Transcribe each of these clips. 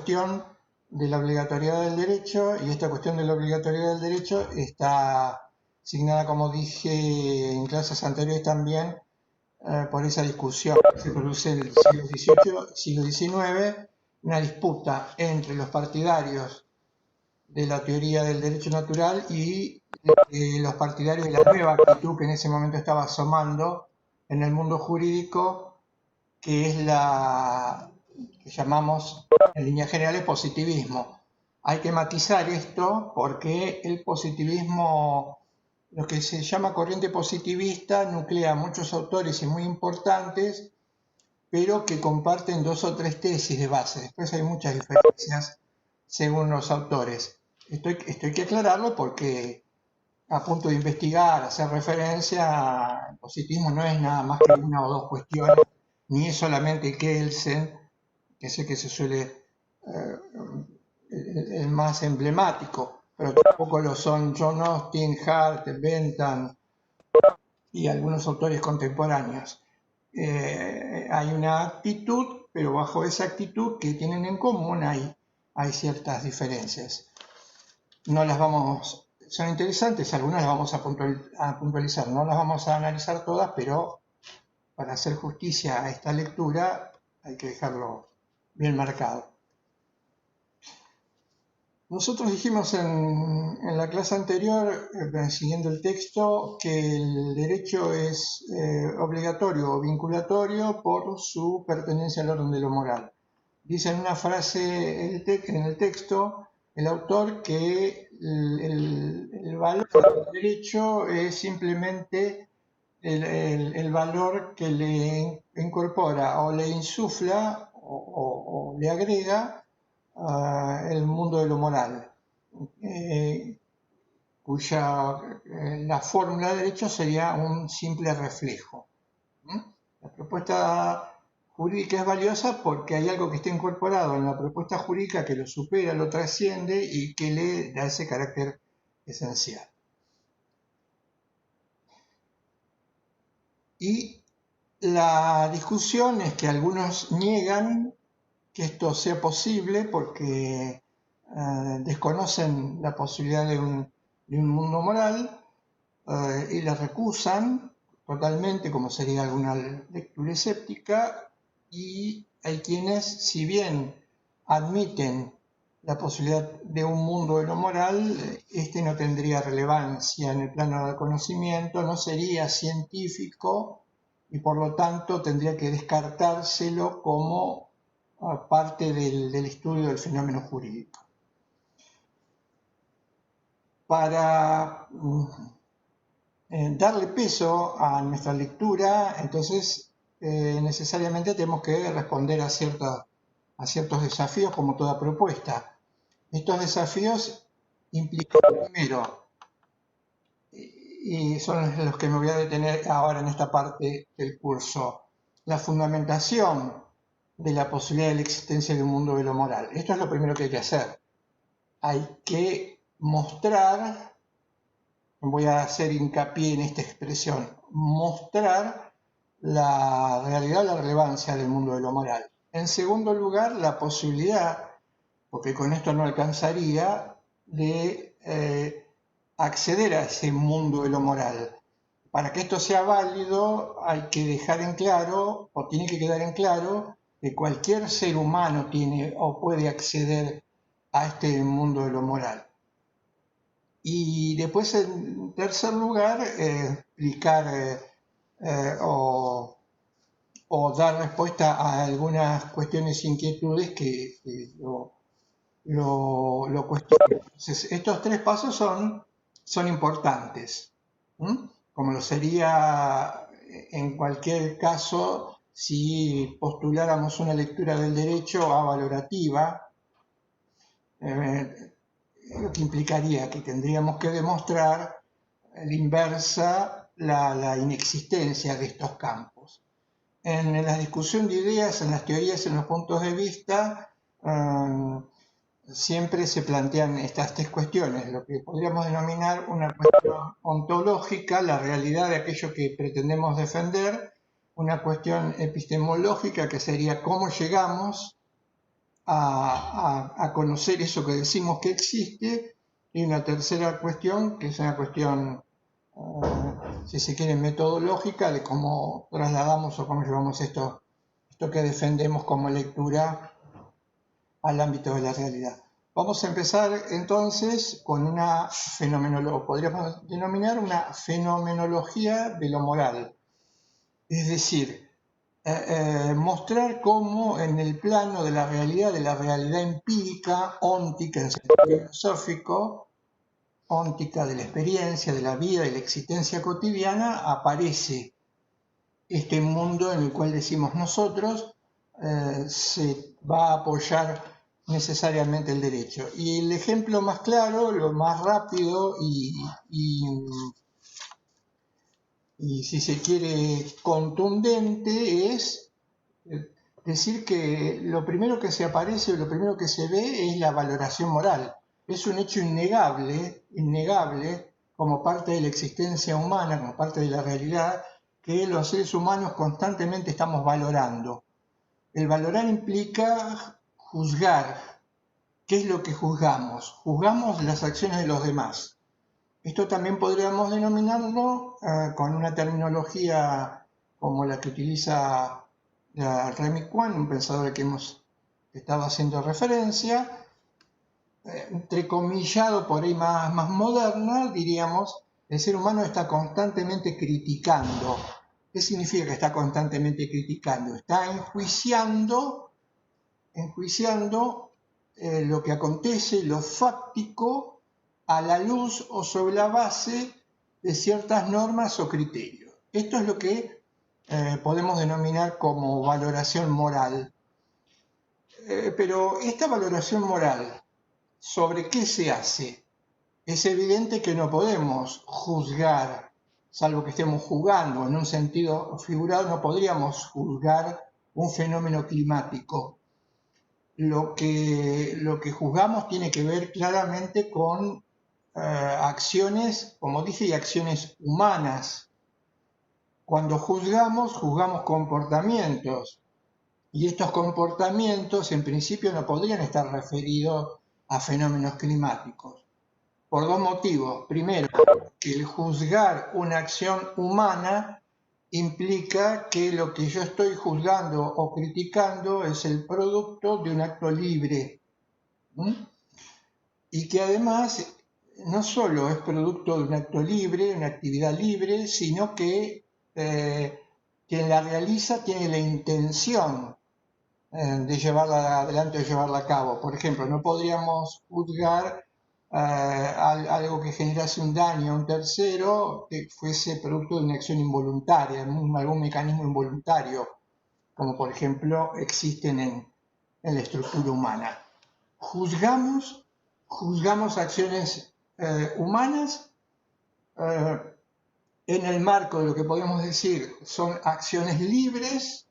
cuestión de la obligatoriedad del derecho, y esta cuestión de la obligatoriedad del derecho está signada, como dije en clases anteriores también, por esa discusión que se produce en el siglo XVIII, siglo XIX, una disputa entre los partidarios de la teoría del derecho natural y los partidarios de la nueva actitud que en ese momento estaba asomando en el mundo jurídico, que es la que llamamos en líneas generales positivismo. Hay que matizar esto porque el positivismo, lo que se llama corriente positivista, nuclea muchos autores y muy importantes, pero que comparten 2 o 3 tesis de base. Después hay muchas diferencias según los autores. Esto hay que aclararlo porque a punto de investigar, hacer referencia, el positivismo no es nada más que una o dos cuestiones, ni es solamente Kelsen, que es el que se suele, el más emblemático, pero tampoco lo son John Austin, Hart, Bentham y algunos autores contemporáneos. Hay una actitud, pero bajo esa actitud que tienen en común hay ciertas diferencias. No las vamos, son interesantes, algunas las vamos a puntualizar, no las vamos a analizar todas, pero para hacer justicia a esta lectura hay que dejarlo bien marcado. Nosotros dijimos en la clase anterior, siguiendo el texto, que el derecho es obligatorio o vinculatorio por su pertenencia al orden de lo moral. Dice en una frase en el texto el autor que el valor del derecho es simplemente el valor que le incorpora o le insufla o le agrega el mundo de lo moral, la fórmula de derecho sería un simple reflejo. La propuesta jurídica es valiosa porque hay algo que está incorporado en la propuesta jurídica que lo supera, lo trasciende y que le da ese carácter esencial. Y la discusión es que algunos niegan que esto sea posible porque desconocen la posibilidad de un mundo moral y la recusan totalmente, como sería alguna lectura escéptica, y hay quienes, si bien admiten la posibilidad de un mundo de lo moral, este no tendría relevancia en el plano del conocimiento, no sería científico y por lo tanto tendría que descartárselo como parte del estudio del fenómeno jurídico. Para darle peso a nuestra lectura, entonces necesariamente tenemos que responder a ciertos desafíos como toda propuesta. Estos desafíos implican primero, y son los que me voy a detener ahora en esta parte del curso, la fundamentación de la posibilidad de la existencia de un mundo de lo moral. Esto es lo primero que hay que hacer. Hay que mostrar, voy a hacer hincapié en esta expresión, mostrar la realidad, la relevancia del mundo de lo moral. En segundo lugar, la posibilidad, porque con esto no alcanzaría, de acceder a ese mundo de lo moral. Para que esto sea válido hay que dejar en claro, o tiene que quedar en claro, que cualquier ser humano tiene o puede acceder a este mundo de lo moral. Y después, en tercer lugar, explicar o dar respuesta a algunas cuestiones e inquietudes que lo cuestionan. Entonces, estos 3 pasos son importantes, como lo sería en cualquier caso si postuláramos una lectura del derecho avalorativa, lo que implicaría que tendríamos que demostrar a la inversa la inexistencia de estos campos. En la discusión de ideas, en las teorías, en los puntos de vista, siempre se plantean estas 3 cuestiones, lo que podríamos denominar una cuestión ontológica, la realidad de aquello que pretendemos defender, una cuestión epistemológica que sería cómo llegamos a conocer eso que decimos que existe, y una tercera cuestión, que es una cuestión, si se quiere, metodológica, de cómo trasladamos o cómo llevamos esto que defendemos como lectura al ámbito de la realidad. Vamos a empezar entonces con una fenomenología, podríamos denominar una fenomenología de lo moral, es decir, mostrar cómo en el plano de la realidad empírica, óntica en sentido filosófico, óntica de la experiencia, de la vida y la existencia cotidiana, aparece este mundo en el cual decimos nosotros, se va a apoyar necesariamente el derecho. Y el ejemplo más claro, lo más rápido y si se quiere contundente es decir que lo primero que se aparece, lo primero que se ve es la valoración moral. Es un hecho innegable como parte de la existencia humana, como parte de la realidad, que los seres humanos constantemente estamos valorando. El valorar implica juzgar. ¿Qué es lo que juzgamos? Juzgamos las acciones de los demás. Esto también podríamos denominarlo con una terminología como la que utiliza Remy Quan, un pensador al que hemos estado haciendo referencia, entrecomillado por ahí más moderna, diríamos, el ser humano está constantemente criticando. ¿Qué significa que está constantemente criticando? Está enjuiciando lo que acontece, lo fáctico, a la luz o sobre la base de ciertas normas o criterios. Esto es lo que podemos denominar como valoración moral. Pero esta valoración moral, ¿sobre qué se hace? Es evidente que no podemos juzgar, salvo que estemos jugando en un sentido figurado, no podríamos juzgar un fenómeno climático. Lo que juzgamos tiene que ver claramente con acciones, como dije, y acciones humanas. Cuando juzgamos comportamientos, y estos comportamientos en principio no podrían estar referidos a fenómenos climáticos, por dos motivos. Primero, que el juzgar una acción humana implica que lo que yo estoy juzgando o criticando es el producto de un acto libre. Y que además no solo es producto de un acto libre, una actividad libre, sino que quien la realiza tiene la intención de llevarla adelante o llevarla a cabo. Por ejemplo, no podríamos juzgar algo que generase un daño a un tercero que fuese producto de una acción involuntaria, algún mecanismo involuntario, como por ejemplo existen en la estructura humana. Juzgamos acciones humanas en el marco de lo que podemos decir son acciones libres.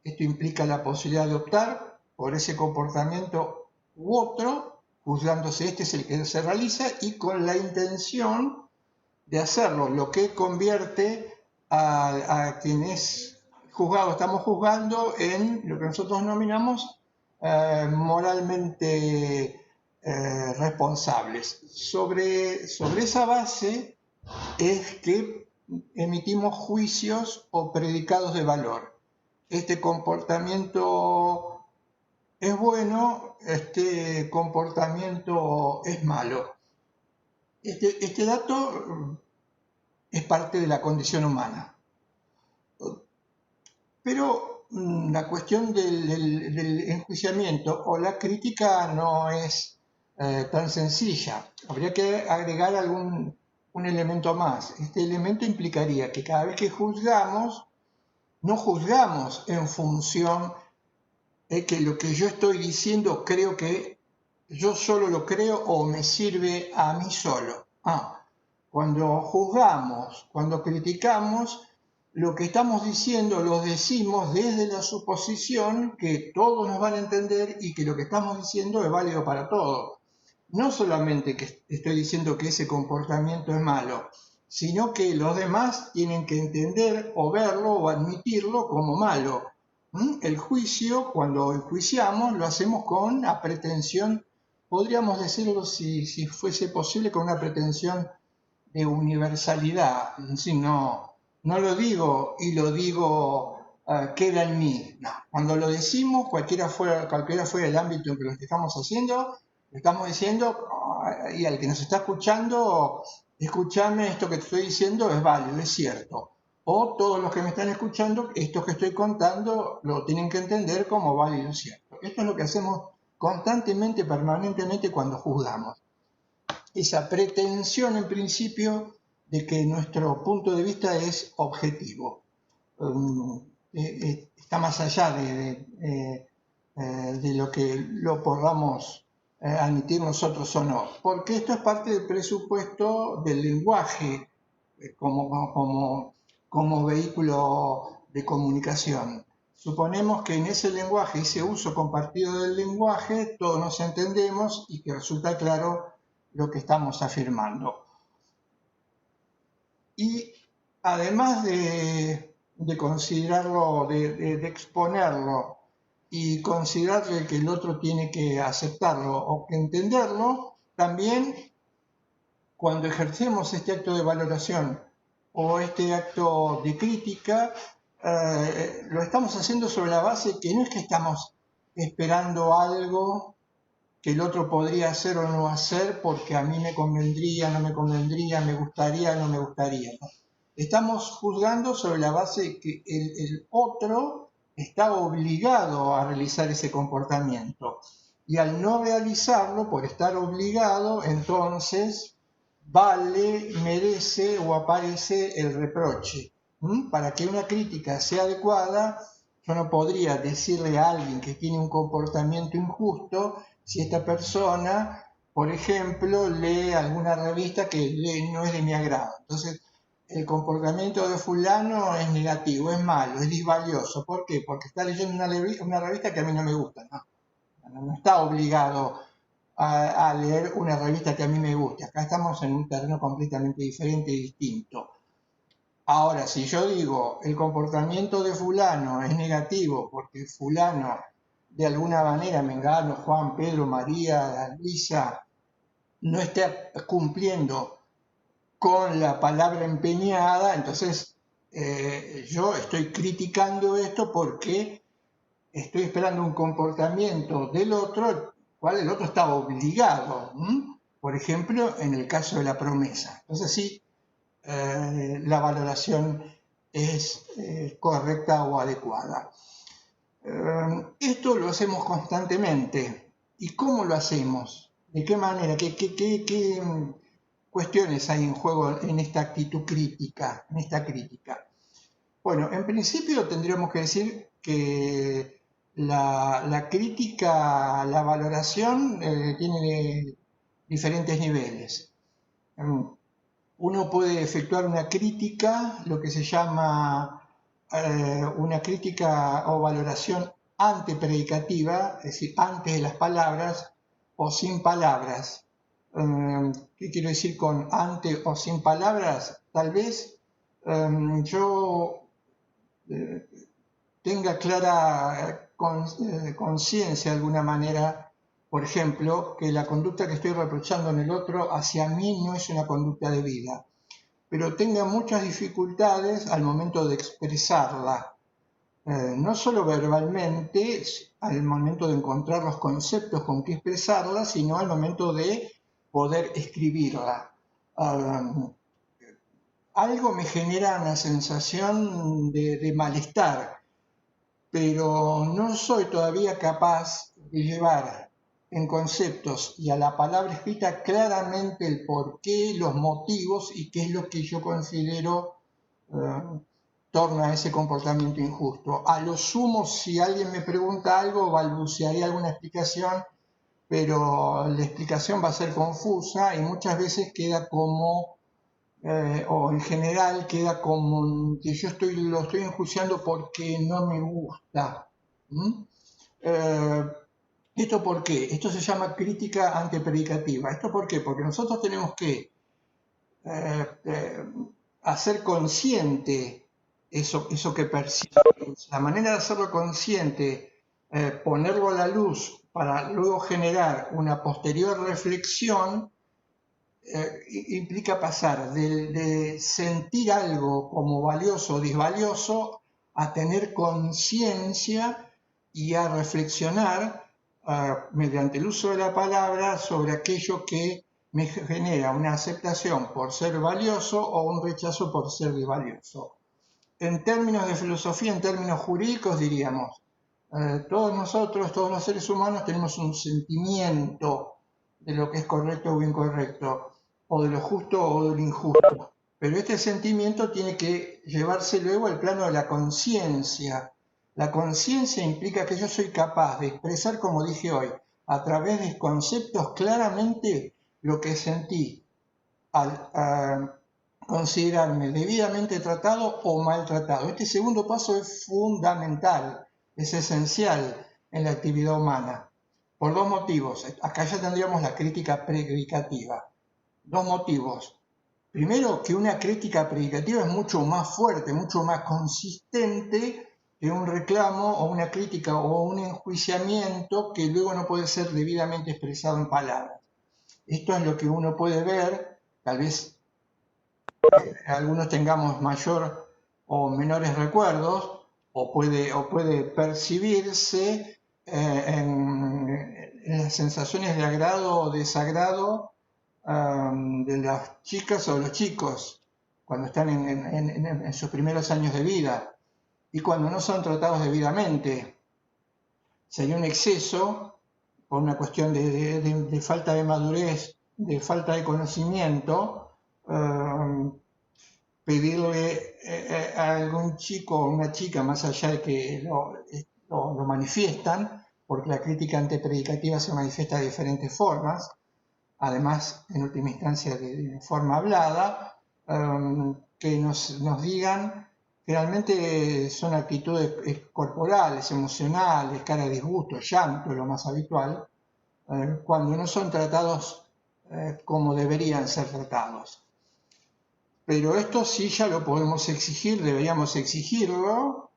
Esto implica la posibilidad de optar por ese comportamiento u otro, juzgándose este es el que se realiza y con la intención de hacerlo, lo que convierte a quien es juzgado, estamos juzgando en lo que nosotros denominamos moralmente responsables. Sobre esa base es que emitimos juicios o predicados de valor. Este comportamiento es bueno, este comportamiento es malo. Este dato es parte de la condición humana. Pero la cuestión del enjuiciamiento o la crítica no es tan sencilla. Habría que agregar un elemento más. Este elemento implicaría que cada vez que juzgamos, no juzgamos en función de que lo que yo estoy diciendo creo que yo solo lo creo o me sirve a mí solo. Cuando juzgamos, cuando criticamos, lo que estamos diciendo lo decimos desde la suposición que todos nos van a entender y que lo que estamos diciendo es válido para todos. No solamente que estoy diciendo que ese comportamiento es malo, sino que los demás tienen que entender o verlo o admitirlo como malo. El juicio, cuando enjuiciamos, lo hacemos con una pretensión, podríamos decirlo si fuese posible, con una pretensión de universalidad. Si no lo digo y lo digo, queda en mí. No. Cuando lo decimos, cualquiera fuera el ámbito en que lo estamos haciendo, lo estamos diciendo, y al que nos está escuchando, escúchame, esto que te estoy diciendo es válido, es cierto. O todos los que me están escuchando, esto que estoy contando, lo tienen que entender como válido, cierto. Esto es lo que hacemos constantemente, permanentemente cuando juzgamos. Esa pretensión en principio de que nuestro punto de vista es objetivo. Está más allá de lo que lo podamos admitir nosotros o no, porque esto es parte del presupuesto del lenguaje como vehículo de comunicación. Suponemos que en ese lenguaje, ese uso compartido del lenguaje, todos nos entendemos y que resulta claro lo que estamos afirmando. Y además de considerarlo, de exponerlo y considerar que el otro tiene que aceptarlo o que entenderlo, también cuando ejercemos este acto de valoración o este acto de crítica, lo estamos haciendo sobre la base que no es que estamos esperando algo que el otro podría hacer o no hacer porque a mí me convendría, no me convendría, me gustaría, no me gustaría. ¿No? Estamos juzgando sobre la base de que el otro está obligado a realizar ese comportamiento. Y al no realizarlo, por estar obligado, entonces vale, merece o aparece el reproche. Para que una crítica sea adecuada, yo no podría decirle a alguien que tiene un comportamiento injusto si esta persona, por ejemplo, lee alguna revista que no es de mi agrado. Entonces, el comportamiento de fulano es negativo, es malo, es disvalioso. ¿Por qué? Porque está leyendo una revista que a mí no me gusta. No está obligado a leer una revista que a mí me guste. Acá estamos en un terreno completamente diferente y distinto. Ahora, si yo digo el comportamiento de fulano es negativo porque fulano de alguna manera, Mengano, Juan, Pedro, María, Luisa, no está cumpliendo con la palabra empeñada, entonces yo estoy criticando esto porque estoy esperando un comportamiento del otro, el cual el otro está obligado. Por ejemplo, en el caso de la promesa. Entonces sí, la valoración es correcta o adecuada. Esto lo hacemos constantemente. ¿Y cómo lo hacemos? ¿De qué manera? ¿Qué cuestiones hay en juego en esta actitud crítica, en esta crítica? Bueno, en principio tendríamos que decir que la crítica, la valoración tiene diferentes niveles. Uno puede efectuar una crítica, lo que se llama una crítica o valoración antepredicativa, es decir, antes de las palabras o sin palabras. ¿Qué quiero decir con ante o sin palabras? Tal vez yo tenga clara conciencia de alguna manera, por ejemplo, que la conducta que estoy reprochando en el otro hacia mí no es una conducta debida, pero tenga muchas dificultades al momento de expresarla, no solo verbalmente, al momento de encontrar los conceptos con que expresarla, sino al momento de poder escribirla. Algo me genera una sensación de malestar, pero no soy todavía capaz de llevar en conceptos y a la palabra escrita claramente el porqué, los motivos y qué es lo que yo considero torna a ese comportamiento injusto. A lo sumo, si alguien me pregunta algo, balbucearé alguna explicación, pero la explicación va a ser confusa y muchas veces queda como o en general queda como que yo lo estoy enjuiciando porque no me gusta. ¿Esto por qué? Esto se llama crítica antepredicativa. ¿Esto por qué? Porque nosotros tenemos que hacer consciente eso que percibimos. La manera de hacerlo consciente, ponerlo a la luz para luego generar una posterior reflexión, implica pasar de sentir algo como valioso o disvalioso a tener conciencia y a reflexionar mediante el uso de la palabra sobre aquello que me genera una aceptación por ser valioso o un rechazo por ser disvalioso. En términos de filosofía, en términos jurídicos, diríamos, todos nosotros, todos los seres humanos tenemos un sentimiento de lo que es correcto o incorrecto, o de lo justo o de lo injusto. Pero este sentimiento tiene que llevarse luego al plano de la conciencia. La conciencia implica que yo soy capaz de expresar, como dije hoy, a través de conceptos claramente lo que sentí al considerarme debidamente tratado o maltratado. Este segundo paso es fundamental, es esencial en la actividad humana, por dos motivos. Acá ya tendríamos la crítica predicativa. Dos motivos. Primero, que una crítica predicativa es mucho más fuerte, mucho más consistente que un reclamo o una crítica o un enjuiciamiento que luego no puede ser debidamente expresado en palabras. Esto es lo que uno puede ver, tal vez algunos tengamos mayor o menores recuerdos, o puede percibirse en las sensaciones de agrado o desagrado de las chicas o los chicos cuando están en sus primeros años de vida y cuando no son tratados debidamente. Sería un exceso por una cuestión de falta de madurez, de falta de conocimiento, pedirle a algún chico o una chica, más allá de que lo manifiestan, porque la crítica antepredicativa se manifiesta de diferentes formas, además, en última instancia, de forma hablada, que nos digan que realmente son actitudes corporales, emocionales, cara de disgusto, llanto, lo más habitual, cuando no son tratados como deberían ser tratados. Pero esto sí ya lo podemos exigir, deberíamos exigirlo,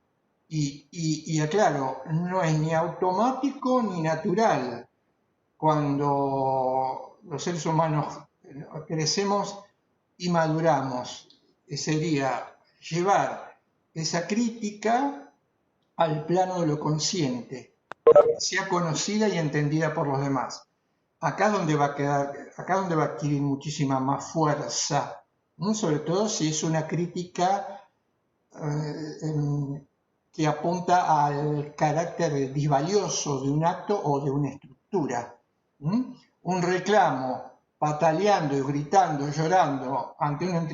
y aclaro, no es ni automático ni natural. Cuando los seres humanos crecemos y maduramos, sería llevar esa crítica al plano de lo consciente, para que sea conocida y entendida por los demás. Acá es donde va a quedar, acá es donde va a adquirir muchísima más fuerza, ¿no? Sobre todo si es una crítica que apunta al carácter disvalioso de un acto o de una estructura. Un reclamo pataleando y gritando, llorando ante una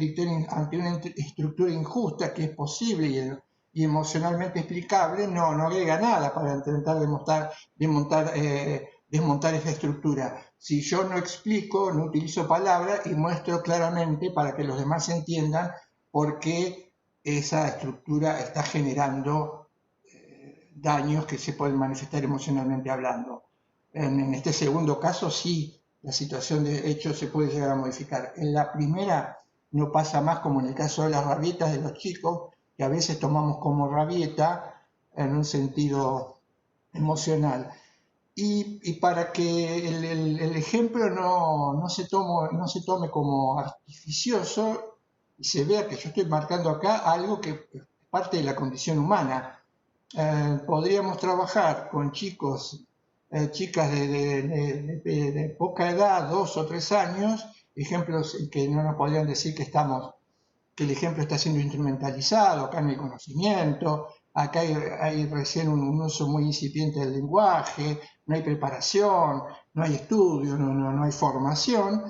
estructura injusta que es posible y emocionalmente explicable, no agrega nada para intentar desmontar esa estructura. Si yo no explico, no utilizo palabras y muestro claramente para que los demás entiendan por qué esa estructura está generando daños que se pueden manifestar emocionalmente hablando. En este segundo caso sí, la situación de hecho se puede llegar a modificar. En la primera no pasa más como en el caso de las rabietas de los chicos, que a veces tomamos como rabieta en un sentido emocional. Y para que el ejemplo no se tome como artificioso y se vea que yo estoy marcando acá algo que es parte de la condición humana. Podríamos trabajar con chicos, chicas de poca edad, 2 o 3 años, ejemplos que no nos podrían decir que el ejemplo está siendo instrumentalizado, acá no hay conocimiento, acá hay recién un uso muy incipiente del lenguaje, no hay preparación, no hay estudio, no hay formación.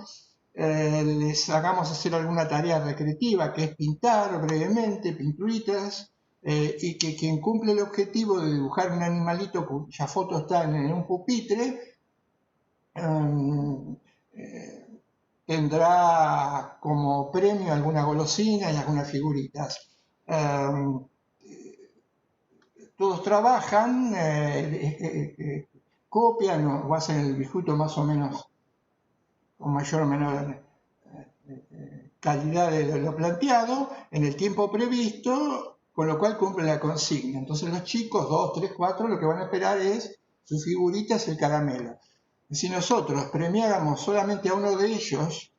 Les hagamos hacer alguna tarea recreativa, que es pintar brevemente, pinturitas, y que quien cumple el objetivo de dibujar un animalito cuya foto está en un pupitre, tendrá como premio alguna golosina y algunas figuritas. Todos trabajan, copian o hacen el dibujo más o menos con mayor o menor calidad de lo planteado en el tiempo previsto, con lo cual cumple la consigna. Entonces los chicos, 2, 3, 4, lo que van a esperar es sus figuritas, el caramelo. Si nosotros premiáramos solamente a uno de ellos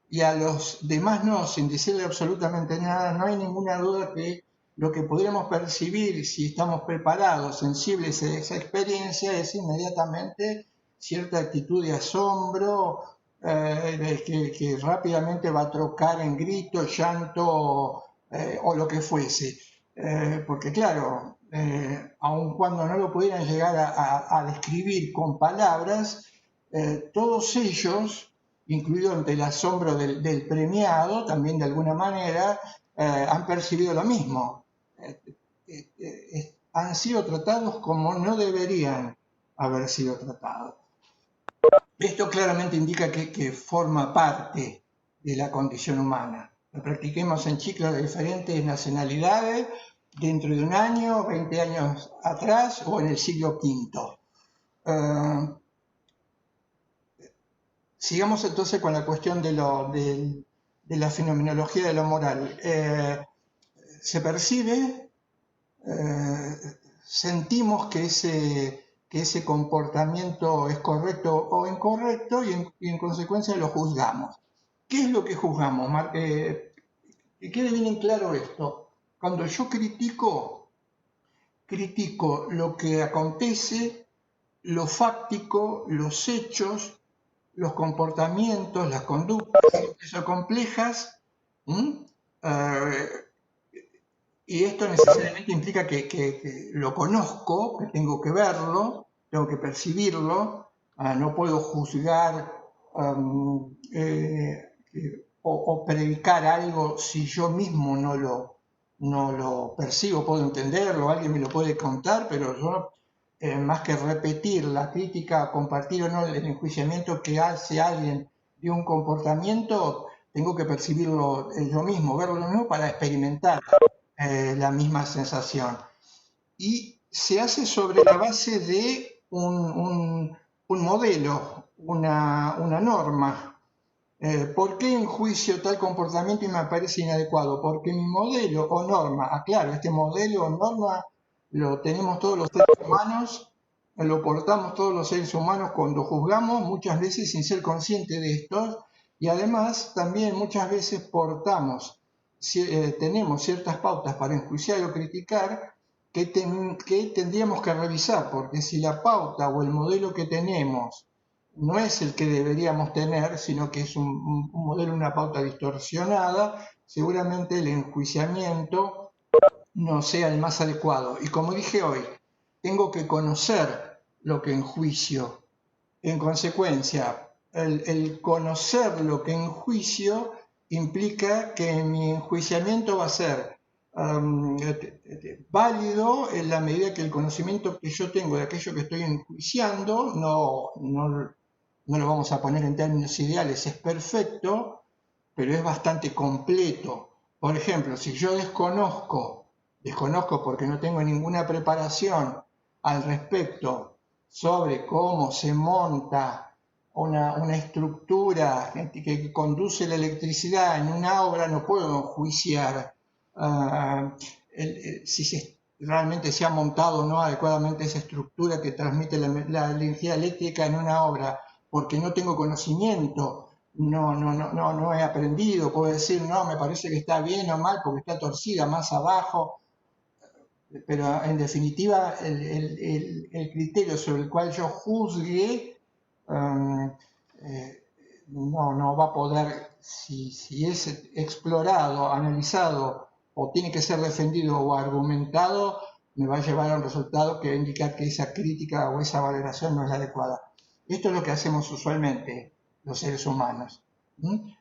y a los demás no, sin decirle absolutamente nada, no hay ninguna duda que lo que podríamos percibir, si estamos preparados, sensibles a esa experiencia, es inmediatamente cierta actitud de asombro, que rápidamente va a trocar en grito, llanto o lo que fuese. Porque claro, aun cuando no lo pudieran llegar a describir con palabras, todos ellos, incluido ante el asombro del premiado, también de alguna manera, han percibido lo mismo. Han sido tratados como no deberían haber sido tratados. Esto claramente indica que forma parte de la condición humana. Lo practiquemos en chicos de diferentes nacionalidades, dentro de un año, 20 años atrás o en el siglo V. Sigamos entonces con la cuestión de la fenomenología de lo moral. Se percibe, sentimos que ese comportamiento es correcto o incorrecto y en consecuencia lo juzgamos. ¿Qué es lo que juzgamos? Que quede bien en claro esto. Cuando yo critico lo que acontece, lo fáctico, los hechos, los comportamientos, las conductas, son complejas, y esto necesariamente implica que lo conozco, que tengo que verlo, tengo que percibirlo, no puedo juzgar o predicar algo si yo mismo no lo percibo, puedo entenderlo, alguien me lo puede contar, pero yo, más que repetir la crítica, compartir o no el enjuiciamiento que hace alguien de un comportamiento, tengo que percibirlo yo mismo, verlo yo mismo para experimentar la misma sensación. Y se hace sobre la base de un modelo, una norma. ¿Por qué enjuicio tal comportamiento y me parece inadecuado? Porque mi modelo o norma, aclaro, este modelo o norma lo tenemos todos los seres humanos, lo portamos todos los seres humanos cuando juzgamos, muchas veces sin ser conscientes de esto, y además también muchas veces tenemos ciertas pautas para enjuiciar o criticar que tendríamos que revisar, porque si la pauta o el modelo que tenemos no es el que deberíamos tener, sino que es un modelo, una pauta distorsionada, seguramente el enjuiciamiento no sea el más adecuado. Y como dije hoy, tengo que conocer lo que enjuicio. En consecuencia, el conocer lo que enjuicio implica que mi enjuiciamiento va a ser válido en la medida que el conocimiento que yo tengo de aquello que estoy enjuiciando no lo vamos a poner en términos ideales, es perfecto, pero es bastante completo. Por ejemplo, si yo desconozco porque no tengo ninguna preparación al respecto sobre cómo se monta una estructura que conduce la electricidad en una obra, no puedo enjuiciar si realmente se ha montado o no adecuadamente esa estructura que transmite la energía eléctrica en una obra, porque no tengo conocimiento, no he aprendido, puedo decir, no, me parece que está bien o mal porque está torcida más abajo, pero en definitiva el criterio sobre el cual yo juzgue no va a poder, si es explorado, analizado o tiene que ser defendido o argumentado, me va a llevar a un resultado que va a indicar que esa crítica o esa valoración no es la adecuada. Esto es lo que hacemos usualmente los seres humanos.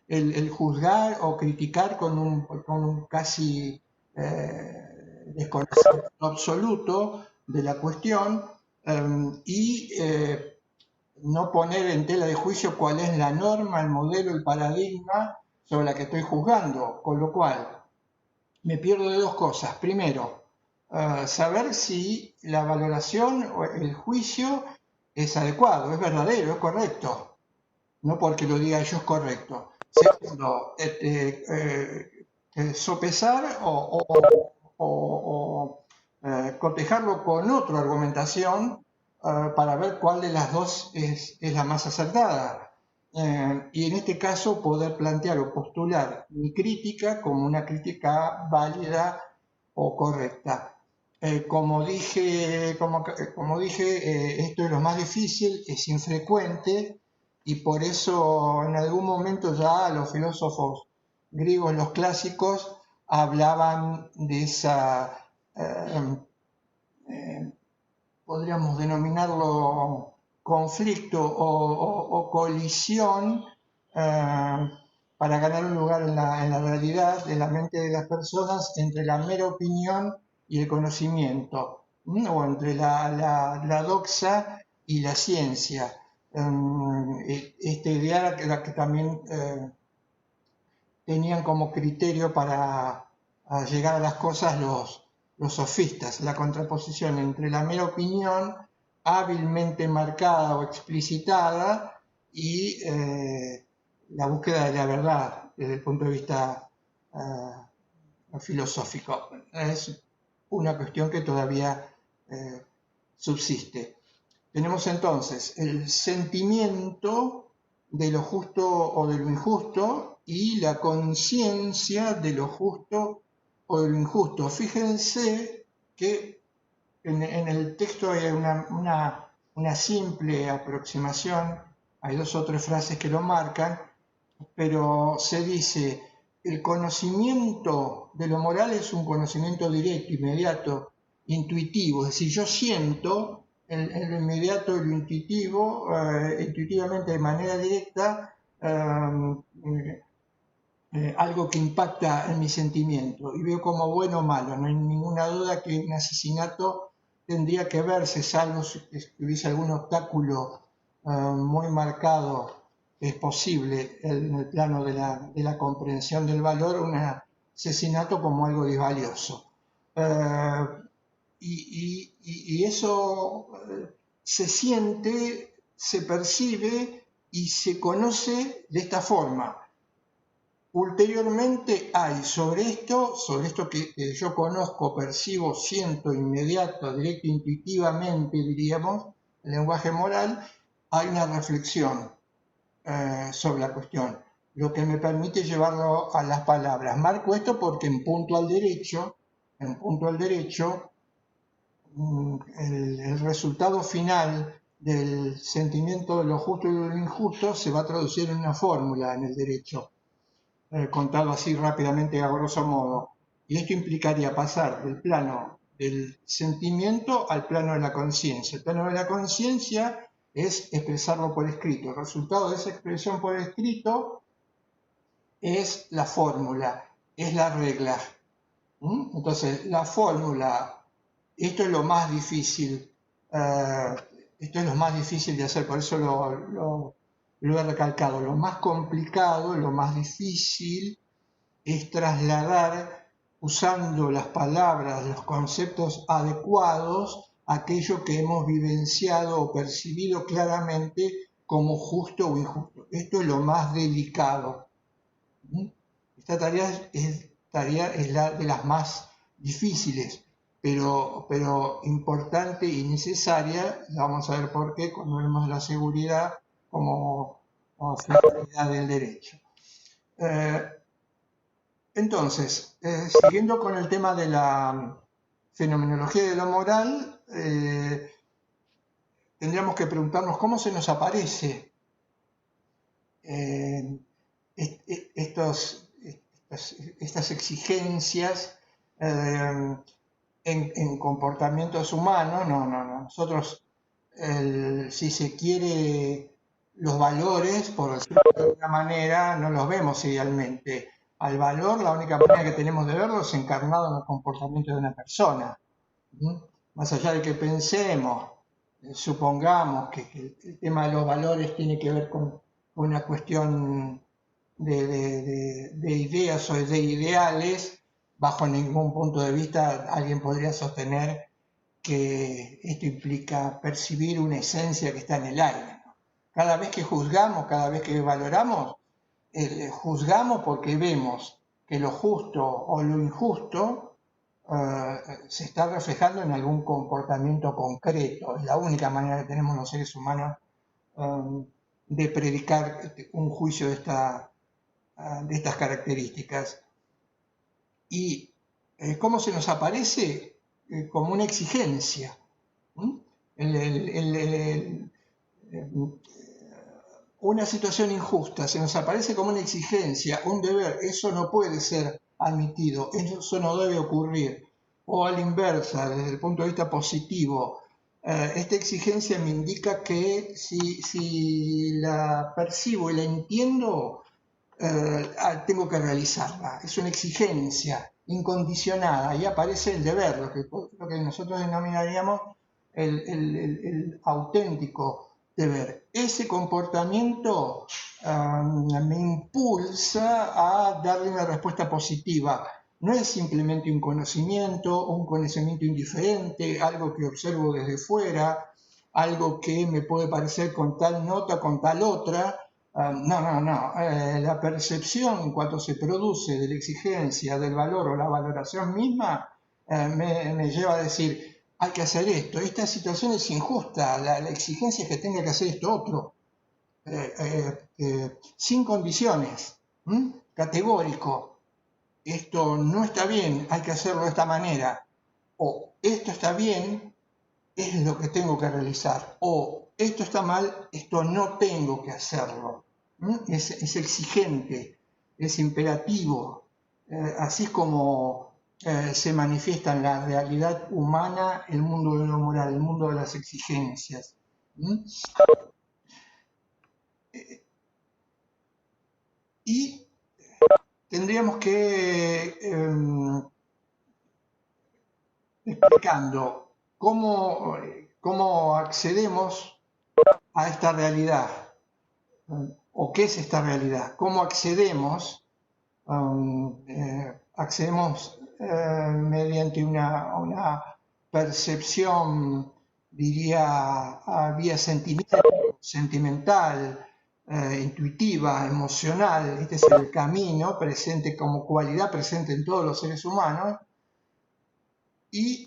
El juzgar o criticar con un casi desconocimiento absoluto de la cuestión y no poner en tela de juicio cuál es la norma, el modelo, el paradigma sobre la que estoy juzgando, con lo cual me pierdo de dos cosas. Primero, saber si la valoración o el juicio es adecuado, es verdadero, es correcto, no porque lo diga yo es correcto. Segundo, sopesar o cotejarlo con otra argumentación para ver cuál de las dos es la más acertada. Y en este caso poder plantear o postular mi crítica como una crítica válida o correcta. Como dije, esto es lo más difícil, es infrecuente, y por eso en algún momento ya los filósofos griegos, los clásicos, hablaban de esa, podríamos denominarlo conflicto o colisión, para ganar un lugar en la realidad, en la mente de las personas, entre la mera opinión y el conocimiento, o entre la doxa y la ciencia. Esta idea era que también tenían como criterio para llegar a las cosas los sofistas, la contraposición entre la mera opinión hábilmente marcada o explicitada y la búsqueda de la verdad desde el punto de vista filosófico. Es una cuestión que todavía subsiste. Tenemos entonces el sentimiento de lo justo o de lo injusto y la conciencia de lo justo o de lo injusto. Fíjense que en el texto hay una simple aproximación, hay 2 o 3 frases que lo marcan, pero se dice: el conocimiento de lo moral es un conocimiento directo, inmediato, intuitivo, es decir, yo siento en lo inmediato y lo intuitivo, intuitivamente de manera directa, algo que impacta en mi sentimiento y veo como bueno o malo. No hay ninguna duda que un asesinato tendría que verse, salvo si hubiese algún obstáculo muy marcado. Es posible en el plano de la comprensión del valor un asesinato como algo desvalioso. Y eso se siente, se percibe y se conoce de esta forma. Ulteriormente hay sobre esto que yo conozco, percibo, siento, inmediato, directo, intuitivamente, diríamos, el lenguaje moral, hay una reflexión sobre la cuestión, lo que me permite llevarlo a las palabras. Marco esto porque en punto al derecho, el resultado final del sentimiento de lo justo y de lo injusto se va a traducir en una fórmula en el derecho, contado así rápidamente a grosso modo. Y esto implicaría pasar del plano del sentimiento al plano de la conciencia. El plano de la conciencia es expresarlo por escrito. El resultado de esa expresión por escrito es la fórmula, es la regla. Entonces, la fórmula, esto es lo más difícil, de hacer, por eso lo he recalcado. Lo más complicado, lo más difícil es trasladar, usando las palabras, los conceptos adecuados, aquello que hemos vivenciado o percibido claramente como justo o injusto. Esto es lo más delicado. Esta tarea es la de las más difíciles, pero importante y necesaria. Vamos a ver por qué cuando vemos la seguridad como finalidad del derecho. Entonces, siguiendo con el tema de la fenomenología de lo moral, tendríamos que preguntarnos cómo se nos aparece estas exigencias en comportamientos humanos. No. Nosotros, si se quiere, los valores, por decirlo de alguna manera, no los vemos idealmente. Al valor, la única manera que tenemos de verlo es encarnado en el comportamiento de una persona. Más allá de que pensemos, supongamos que el tema de los valores tiene que ver con una cuestión de ideas o de ideales, bajo ningún punto de vista alguien podría sostener que esto implica percibir una esencia que está en el aire, ¿no? Cada vez que juzgamos, cada vez que valoramos, juzgamos porque vemos que lo justo o lo injusto se está reflejando en algún comportamiento concreto. Es la única manera que tenemos los seres humanos de predicar un juicio de estas características. Y cómo se nos aparece como una exigencia. Una situación injusta se nos aparece como una exigencia, un deber. Eso no puede ser admitido, eso no debe ocurrir. O a la inversa, desde el punto de vista positivo, esta exigencia me indica que si la percibo y la entiendo, tengo que realizarla. Es una exigencia incondicionada. Ahí aparece el deber, lo que nosotros denominaríamos el auténtico deber. Ese comportamiento me impulsa a darle una respuesta positiva. No es simplemente un conocimiento indiferente, algo que observo desde fuera, algo que me puede parecer con tal nota, con tal otra. No. La percepción en cuanto se produce de la exigencia, del valor o la valoración misma, me lleva a decir, hay que hacer esto, esta situación es injusta, la exigencia es que tenga que hacer esto otro, sin condiciones, categórico. Esto no está bien, hay que hacerlo de esta manera. O esto está bien, es lo que tengo que realizar. O esto está mal, esto no tengo que hacerlo. Es exigente, es imperativo. Así es como se manifiesta en la realidad humana el mundo de lo moral, el mundo de las exigencias. Y tendríamos que explicando cómo accedemos a esta realidad, o qué es esta realidad, cómo accedemos, mediante una percepción, diría, vía sentimental, intuitiva, emocional. Este es el camino presente como cualidad presente en todos los seres humanos, y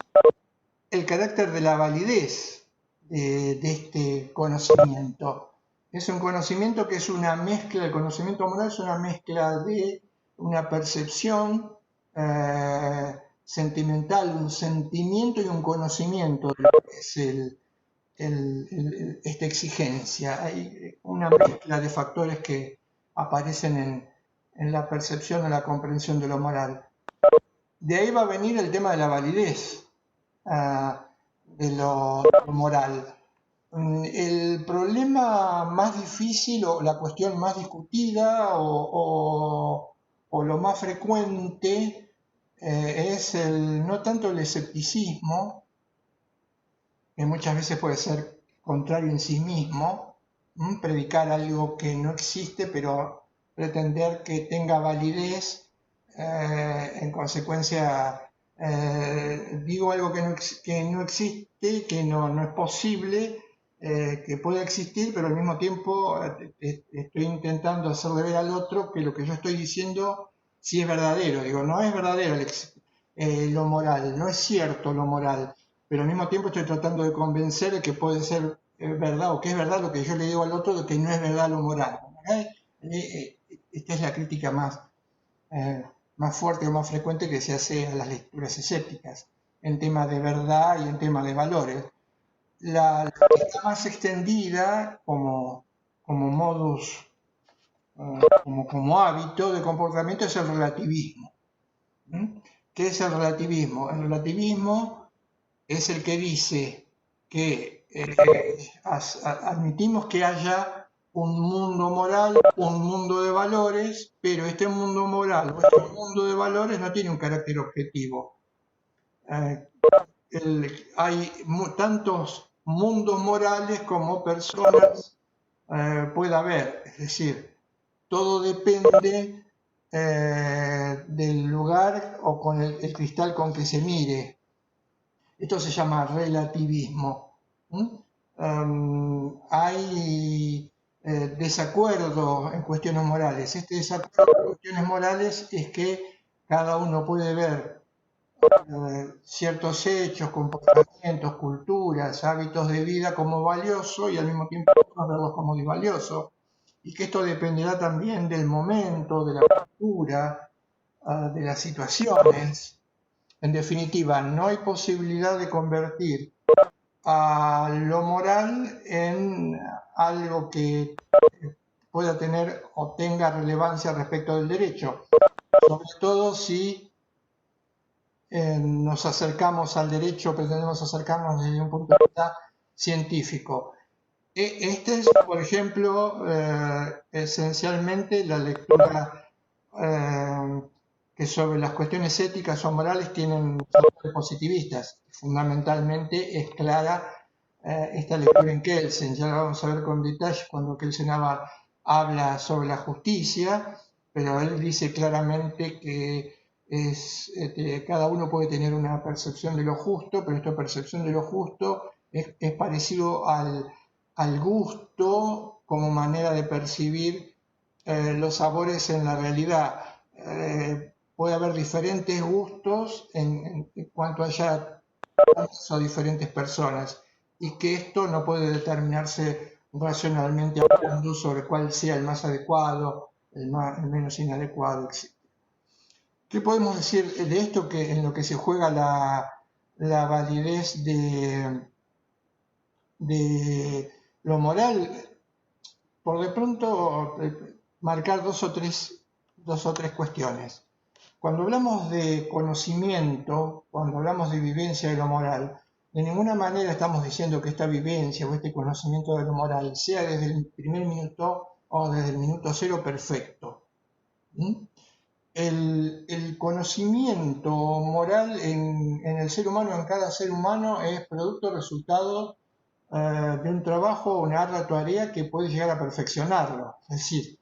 el carácter de la validez de este conocimiento. Es un conocimiento que es una mezcla, el conocimiento moral es una mezcla de una percepción sentimental, un sentimiento y un conocimiento de lo que es esta exigencia. Hay una mezcla de factores que aparecen en la percepción o la comprensión de lo moral. De ahí va a venir el tema de la validez de lo moral. El problema más difícil, o la cuestión más discutida, o lo más frecuente, es no tanto el escepticismo, que muchas veces puede ser contrario en sí mismo, predicar algo que no existe, pero pretender que tenga validez. En consecuencia, digo algo que no existe, que no es posible, que pueda existir, pero al mismo tiempo estoy intentando hacerle ver al otro que lo que yo estoy diciendo sí es verdadero. Digo, no es verdadero lo moral, no es cierto lo moral, pero al mismo tiempo estoy tratando de convencer de que puede ser verdad, o que es verdad lo que yo le digo al otro, de que no es verdad lo moral. Esta es la crítica más fuerte o más frecuente que se hace a las lecturas escépticas en tema de verdad y en tema de valores. La que está más extendida como modus, como hábito de comportamiento, es el relativismo. ¿Qué es el relativismo? El relativismo es el que dice que admitimos que haya un mundo moral, un mundo de valores, pero este mundo moral o este mundo de valores no tiene un carácter objetivo. Hay tantos mundos morales como personas puede haber, es decir, todo depende del lugar o con el cristal con que se mire. Esto se llama relativismo. Hay desacuerdo en cuestiones morales. Este desacuerdo en cuestiones morales es que cada uno puede ver ciertos hechos, comportamientos, culturas, hábitos de vida como valioso y al mismo tiempo no verlos como disvalioso. Y que esto dependerá también del momento, de la cultura, de las situaciones. En definitiva, no hay posibilidad de convertir a lo moral en algo que pueda tener o tenga relevancia respecto del derecho, sobre todo si nos acercamos al derecho, pretendemos acercarnos desde un punto de vista científico. Este es, por ejemplo, esencialmente la lectura que sobre las cuestiones éticas o morales tienen los positivistas. Fundamentalmente es clara esta lectura en Kelsen, ya la vamos a ver con detalle cuando Kelsen habla sobre la justicia, pero él dice claramente que cada uno puede tener una percepción de lo justo, pero esta percepción de lo justo es parecido al gusto como manera de percibir los sabores en la realidad. Puede haber diferentes gustos en cuanto haya a diferentes personas y que esto no puede determinarse racionalmente hablando sobre cuál sea el más adecuado, el menos inadecuado, etc. ¿Qué podemos decir de esto que en lo que se juega la validez de lo moral? Por de pronto marcar dos o tres cuestiones. Cuando hablamos de conocimiento, cuando hablamos de vivencia de lo moral, de ninguna manera estamos diciendo que esta vivencia o este conocimiento de lo moral sea desde el primer minuto o desde el minuto cero perfecto. El conocimiento moral en el ser humano, en cada ser humano, es producto, resultado de un trabajo, una ardua tarea que puede llegar a perfeccionarlo. Es decir,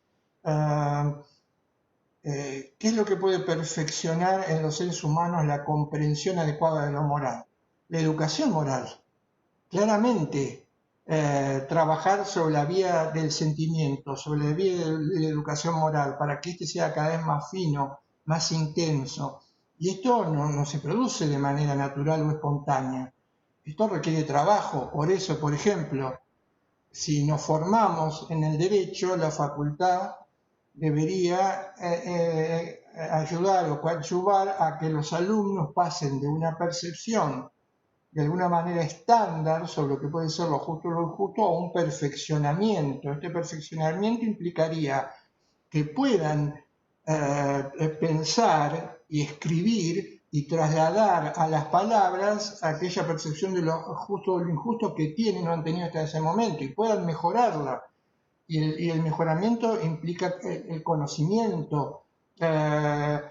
¿qué es lo que puede perfeccionar en los seres humanos la comprensión adecuada de lo moral? La educación moral. Claramente, trabajar sobre la vía del sentimiento, sobre la vía de la educación moral, para que éste sea cada vez más fino, más intenso. Y esto no se produce de manera natural o espontánea. Esto requiere trabajo. Por eso, por ejemplo, si nos formamos en el derecho, la facultad debería ayudar o coadyuvar a que los alumnos pasen de una percepción de alguna manera estándar sobre lo que puede ser lo justo o lo injusto a un perfeccionamiento. Este perfeccionamiento implicaría que puedan pensar y escribir y trasladar a las palabras aquella percepción de lo justo o lo injusto que tienen o han tenido hasta ese momento y puedan mejorarla. Y el mejoramiento implica el conocimiento, el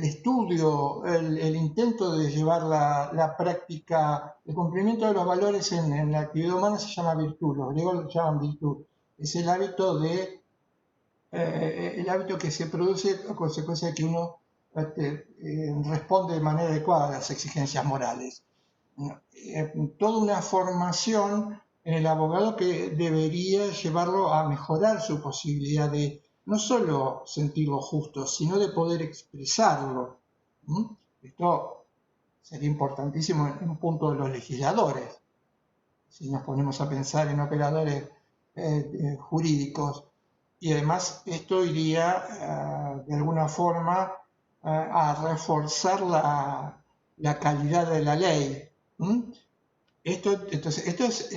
estudio, el intento de llevar la práctica, el cumplimiento de los valores en la actividad humana se llama virtud, los griegos lo llaman virtud. Es el hábito que se produce a consecuencia de que uno responde de manera adecuada a las exigencias morales. Toda una formación en el abogado que debería llevarlo a mejorar su posibilidad de no solo sentirlo justo, sino de poder expresarlo. Esto sería importantísimo en un punto de los legisladores. Si nos ponemos a pensar en operadores jurídicos, y además esto iría de alguna forma a reforzar la calidad de la ley. Esto es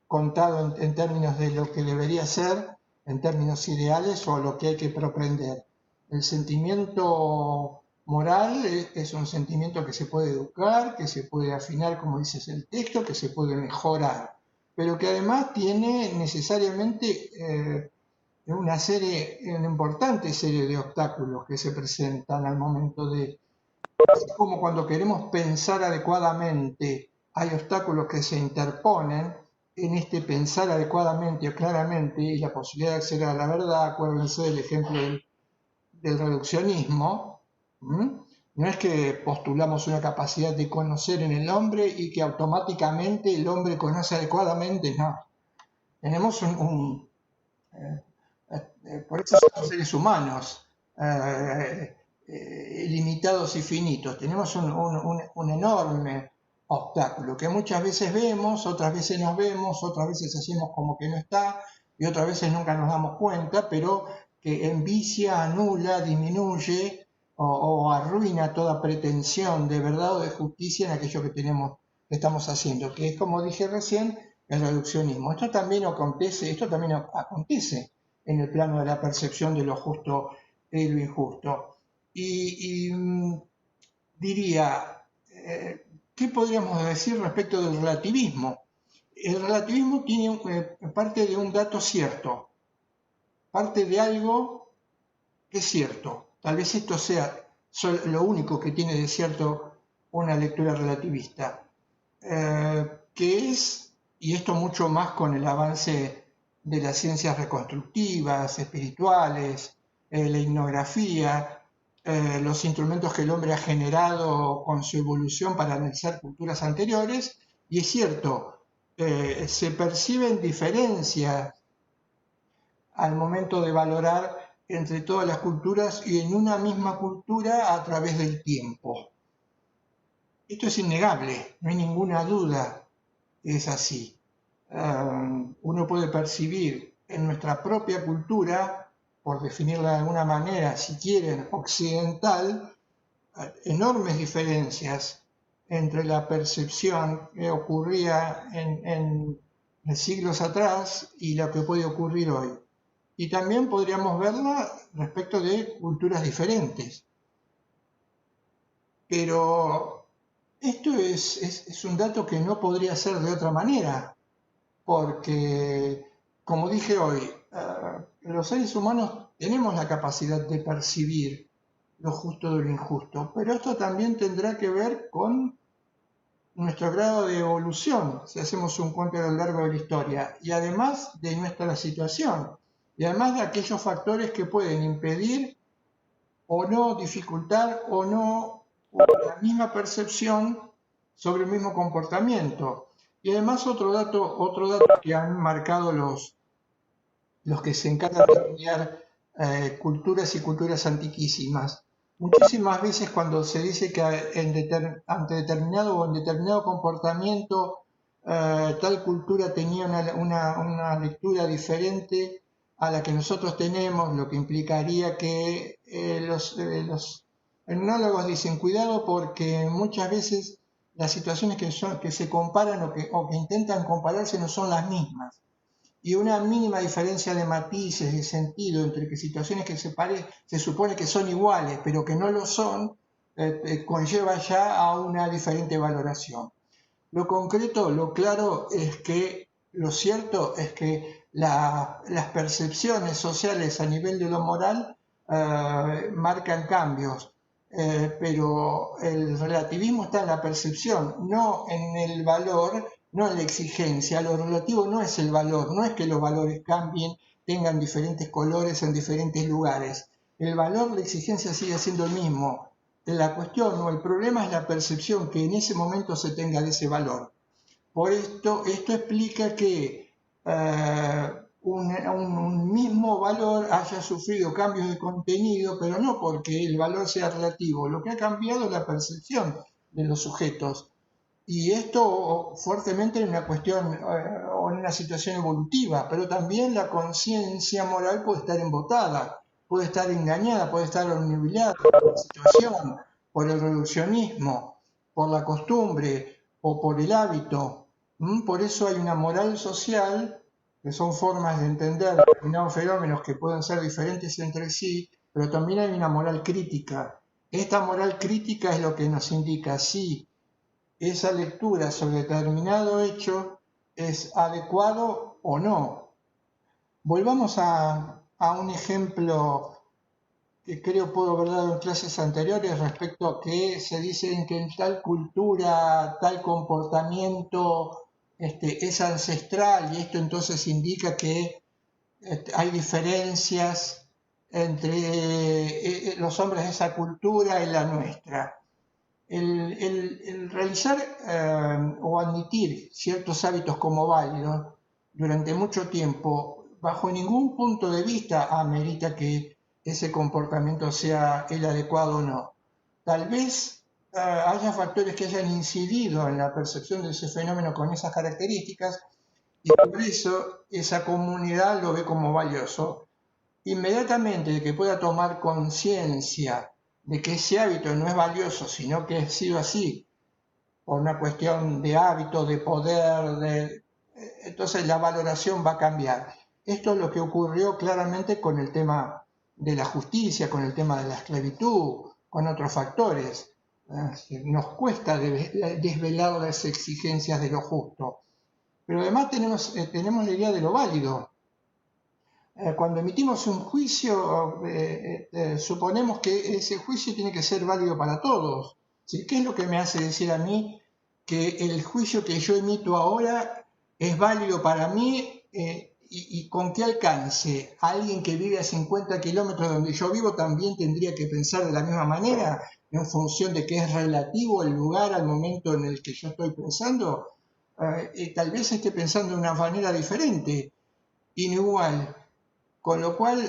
contado en términos de lo que debería ser, en términos ideales o lo que hay que propender. El sentimiento moral es un sentimiento que se puede educar, que se puede afinar, como dices el texto, que se puede mejorar, pero que además tiene necesariamente una importante serie de obstáculos que se presentan al momento de, como cuando queremos pensar adecuadamente, hay obstáculos que se interponen en este pensar adecuadamente o claramente y la posibilidad de acceder a la verdad. Acuérdense del ejemplo del reduccionismo. No es que postulamos una capacidad de conocer en el hombre y que automáticamente el hombre conoce adecuadamente, no. Tenemos por eso somos seres humanos. limitados y finitos. Tenemos un enorme obstáculo que muchas veces vemos, otras veces nos vemos, otras veces hacemos como que no está y otras veces nunca nos damos cuenta, pero que envicia, anula, disminuye o arruina toda pretensión de verdad o de justicia en aquello que estamos haciendo, que es, como dije recién, el reduccionismo. Esto también acontece en el plano de la percepción de lo justo y lo injusto. Diría, ¿qué podríamos decir respecto del relativismo? El relativismo tiene parte de un dato cierto, parte de algo que es cierto. Tal vez esto sea lo único que tiene de cierto una lectura relativista, que es, y esto mucho más con el avance de las ciencias reconstructivas, espirituales, la etnografía, los instrumentos que el hombre ha generado con su evolución para analizar culturas anteriores, y es cierto, se perciben diferencias al momento de valorar entre todas las culturas y en una misma cultura a través del tiempo. Esto es innegable, no hay ninguna duda que es así. Uno puede percibir en nuestra propia cultura, por definirla de alguna manera, si quieren, occidental, enormes diferencias entre la percepción que ocurría en siglos atrás y lo que puede ocurrir hoy. Y también podríamos verla respecto de culturas diferentes. Pero esto es un dato que no podría ser de otra manera, porque, como dije hoy, los seres humanos tenemos la capacidad de percibir lo justo de lo injusto, pero esto también tendrá que ver con nuestro grado de evolución, si hacemos un cuento a lo largo de la historia, y además de nuestra situación, y además de aquellos factores que pueden impedir o no dificultar o no la misma percepción sobre el mismo comportamiento. Y además otro dato que han marcado los que se encargan de estudiar culturas y culturas antiquísimas. Muchísimas veces cuando se dice que ante determinado o en determinado comportamiento tal cultura tenía una lectura diferente a la que nosotros tenemos, lo que implicaría que los etnólogos dicen cuidado porque muchas veces las situaciones que se comparan o que intentan compararse no son las mismas. Y una mínima diferencia de matices, de sentido, entre que situaciones que se supone que son iguales, pero que no lo son, conlleva ya a una diferente valoración. Lo concreto, lo claro es que lo cierto es que las percepciones sociales a nivel de lo moral marcan cambios, pero el relativismo está en la percepción, no en el valor, no en la exigencia. Lo relativo no es el valor, no es que los valores cambien, tengan diferentes colores en diferentes lugares. El valor, la exigencia sigue siendo el mismo. La cuestión o el problema es la percepción que en ese momento se tenga de ese valor. Por esto explica que un mismo valor haya sufrido cambios de contenido, pero no porque el valor sea relativo. Lo que ha cambiado es la percepción de los sujetos. Y esto fuertemente en una cuestión o en una situación evolutiva, pero también la conciencia moral puede estar embotada, puede estar engañada, puede estar obnubilada por la situación, por el reduccionismo, por la costumbre o por el hábito. Por eso hay una moral social, que son formas de entender determinados fenómenos que pueden ser diferentes entre sí, pero también hay una moral crítica. Esta moral crítica es lo que nos indica si esa lectura sobre determinado hecho es adecuado o no. Volvamos a un ejemplo que creo puedo haber dado en clases anteriores respecto a que se dice que en tal cultura, tal comportamiento es ancestral y esto entonces indica que hay diferencias entre los hombres de esa cultura y la nuestra. El realizar o admitir ciertos hábitos como válidos durante mucho tiempo, bajo ningún punto de vista amerita que ese comportamiento sea el adecuado o no. Tal vez haya factores que hayan incidido en la percepción de ese fenómeno con esas características y por eso esa comunidad lo ve como valioso. Inmediatamente de que pueda tomar conciencia de que ese hábito no es valioso, sino que ha sido así por una cuestión de hábito, de poder, entonces la valoración va a cambiar. Esto es lo que ocurrió claramente con el tema de la justicia, con el tema de la esclavitud, con otros factores. Nos cuesta desvelar las exigencias de lo justo. Pero además tenemos la idea de lo válido. Cuando emitimos un juicio, suponemos que ese juicio tiene que ser válido para todos. ¿Sí? ¿Qué es lo que me hace decir a mí que el juicio que yo emito ahora es válido para mí y con qué alcance? ¿Alguien que vive a 50 kilómetros de donde yo vivo también tendría que pensar de la misma manera en función de que es relativo el lugar al momento en el que yo estoy pensando? Tal vez esté pensando de una manera diferente, inigual. Con lo cual,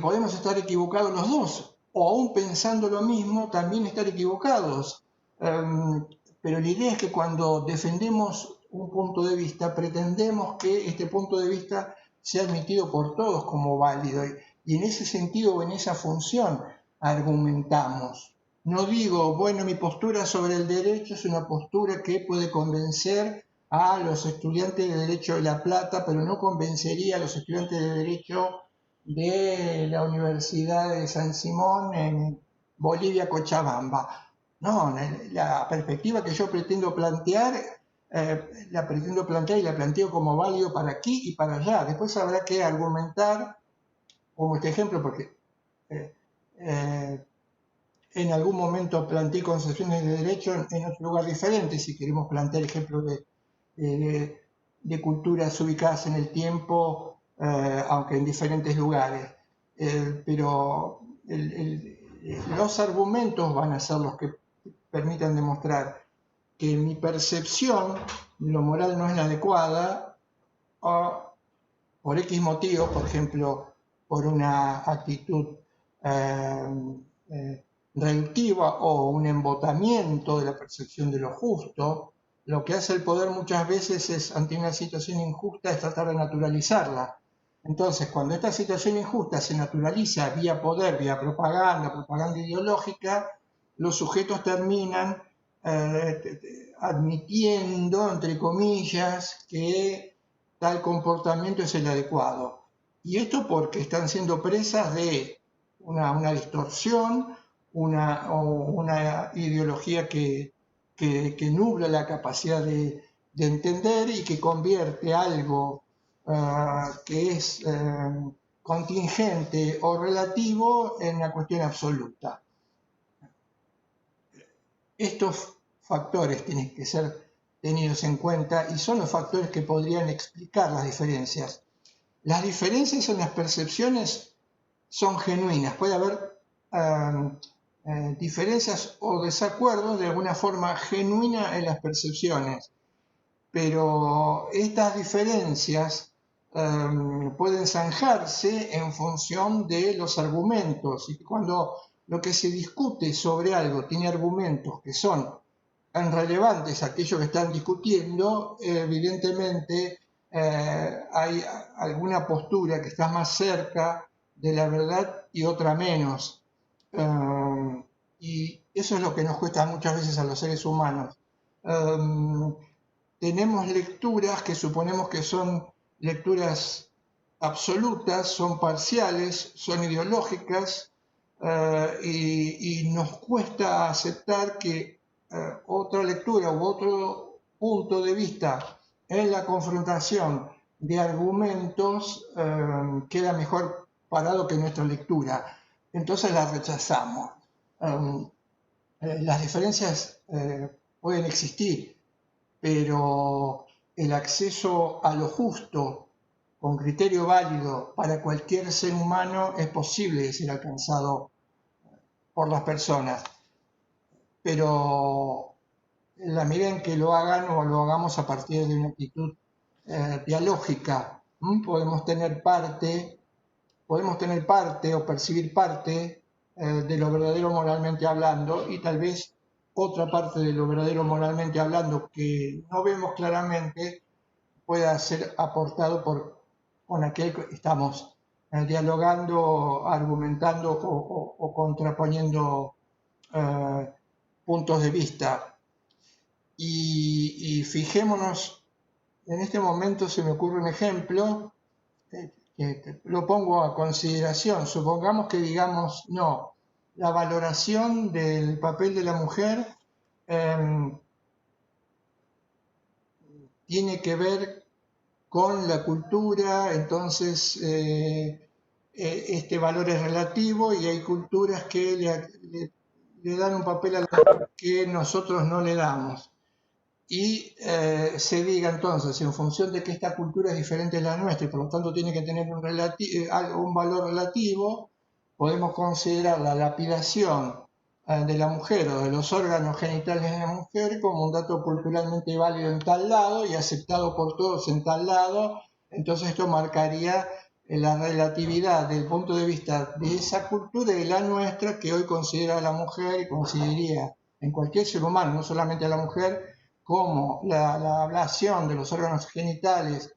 podemos estar equivocados los dos, o aún pensando lo mismo, también estar equivocados. Pero la idea es que cuando defendemos un punto de vista, pretendemos que este punto de vista sea admitido por todos como válido. Y en ese sentido o en esa función argumentamos. No digo, bueno, mi postura sobre el derecho es una postura que puede convencer a los estudiantes de Derecho de La Plata, pero no convencería a los estudiantes de Derecho de la Universidad de San Simón en Bolivia, Cochabamba. No, la perspectiva que yo pretendo plantear, la pretendo plantear y la planteo como válido para aquí y para allá. Después habrá que argumentar, como este ejemplo, porque en algún momento planteé concepciones de derecho en otro lugar diferente, si queremos plantear ejemplos de culturas ubicadas en el tiempo, aunque en diferentes lugares. Pero los argumentos van a ser los que permitan demostrar que mi percepción de lo moral no es la adecuada, o por X motivos, por ejemplo, por una actitud reductiva o un embotamiento de la percepción de lo justo. Lo que hace el poder muchas veces es, ante una situación injusta, es tratar de naturalizarla. Entonces, cuando esta situación injusta se naturaliza vía poder, vía propaganda ideológica, los sujetos terminan admitiendo, entre comillas, que tal comportamiento es el adecuado. Y esto porque están siendo presas de una distorsión, una ideología que nubla la capacidad de entender y que convierte algo que es contingente o relativo en una cuestión absoluta. Estos factores tienen que ser tenidos en cuenta y son los factores que podrían explicar las diferencias. Las diferencias en las percepciones son genuinas. Puede haber diferencias o desacuerdos de alguna forma genuina en las percepciones, pero estas diferencias pueden zanjarse en función de los argumentos, y cuando lo que se discute sobre algo tiene argumentos que son tan relevantes a aquellos que están discutiendo, evidentemente hay alguna postura que está más cerca de la verdad y otra menos. Y eso es lo que nos cuesta muchas veces a los seres humanos. Tenemos lecturas que suponemos que son lecturas absolutas, son parciales, son ideológicas, y nos cuesta aceptar que otra lectura u otro punto de vista en la confrontación de argumentos queda mejor parado que nuestra lectura. Entonces la rechazamos. Las diferencias pueden existir, pero el acceso a lo justo con criterio válido para cualquier ser humano es posible de ser alcanzado por las personas. Pero en la medida en que lo hagan o lo hagamos a partir de una actitud dialógica, podemos tener parte podemos tener parte o percibir parte de lo verdadero moralmente hablando, y tal vez otra parte de lo verdadero moralmente hablando que no vemos claramente pueda ser aportado con aquel que estamos dialogando, argumentando o contraponiendo puntos de vista. Y fijémonos, en este momento se me ocurre un ejemplo que lo pongo a consideración. Supongamos que digamos, no, la valoración del papel de la mujer tiene que ver con la cultura, entonces este valor es relativo y hay culturas que le dan un papel a la mujer que nosotros no le damos. Y se diga entonces, en función de que esta cultura es diferente a la nuestra y por lo tanto tiene que tener un valor relativo, podemos considerar la lapidación de la mujer o de los órganos genitales de la mujer como un dato culturalmente válido en tal lado y aceptado por todos en tal lado. Entonces esto marcaría la relatividad del punto de vista de esa cultura y de la nuestra, que hoy considera a la mujer y consideraría en cualquier ser humano, no solamente a la mujer, como la ablación de los órganos genitales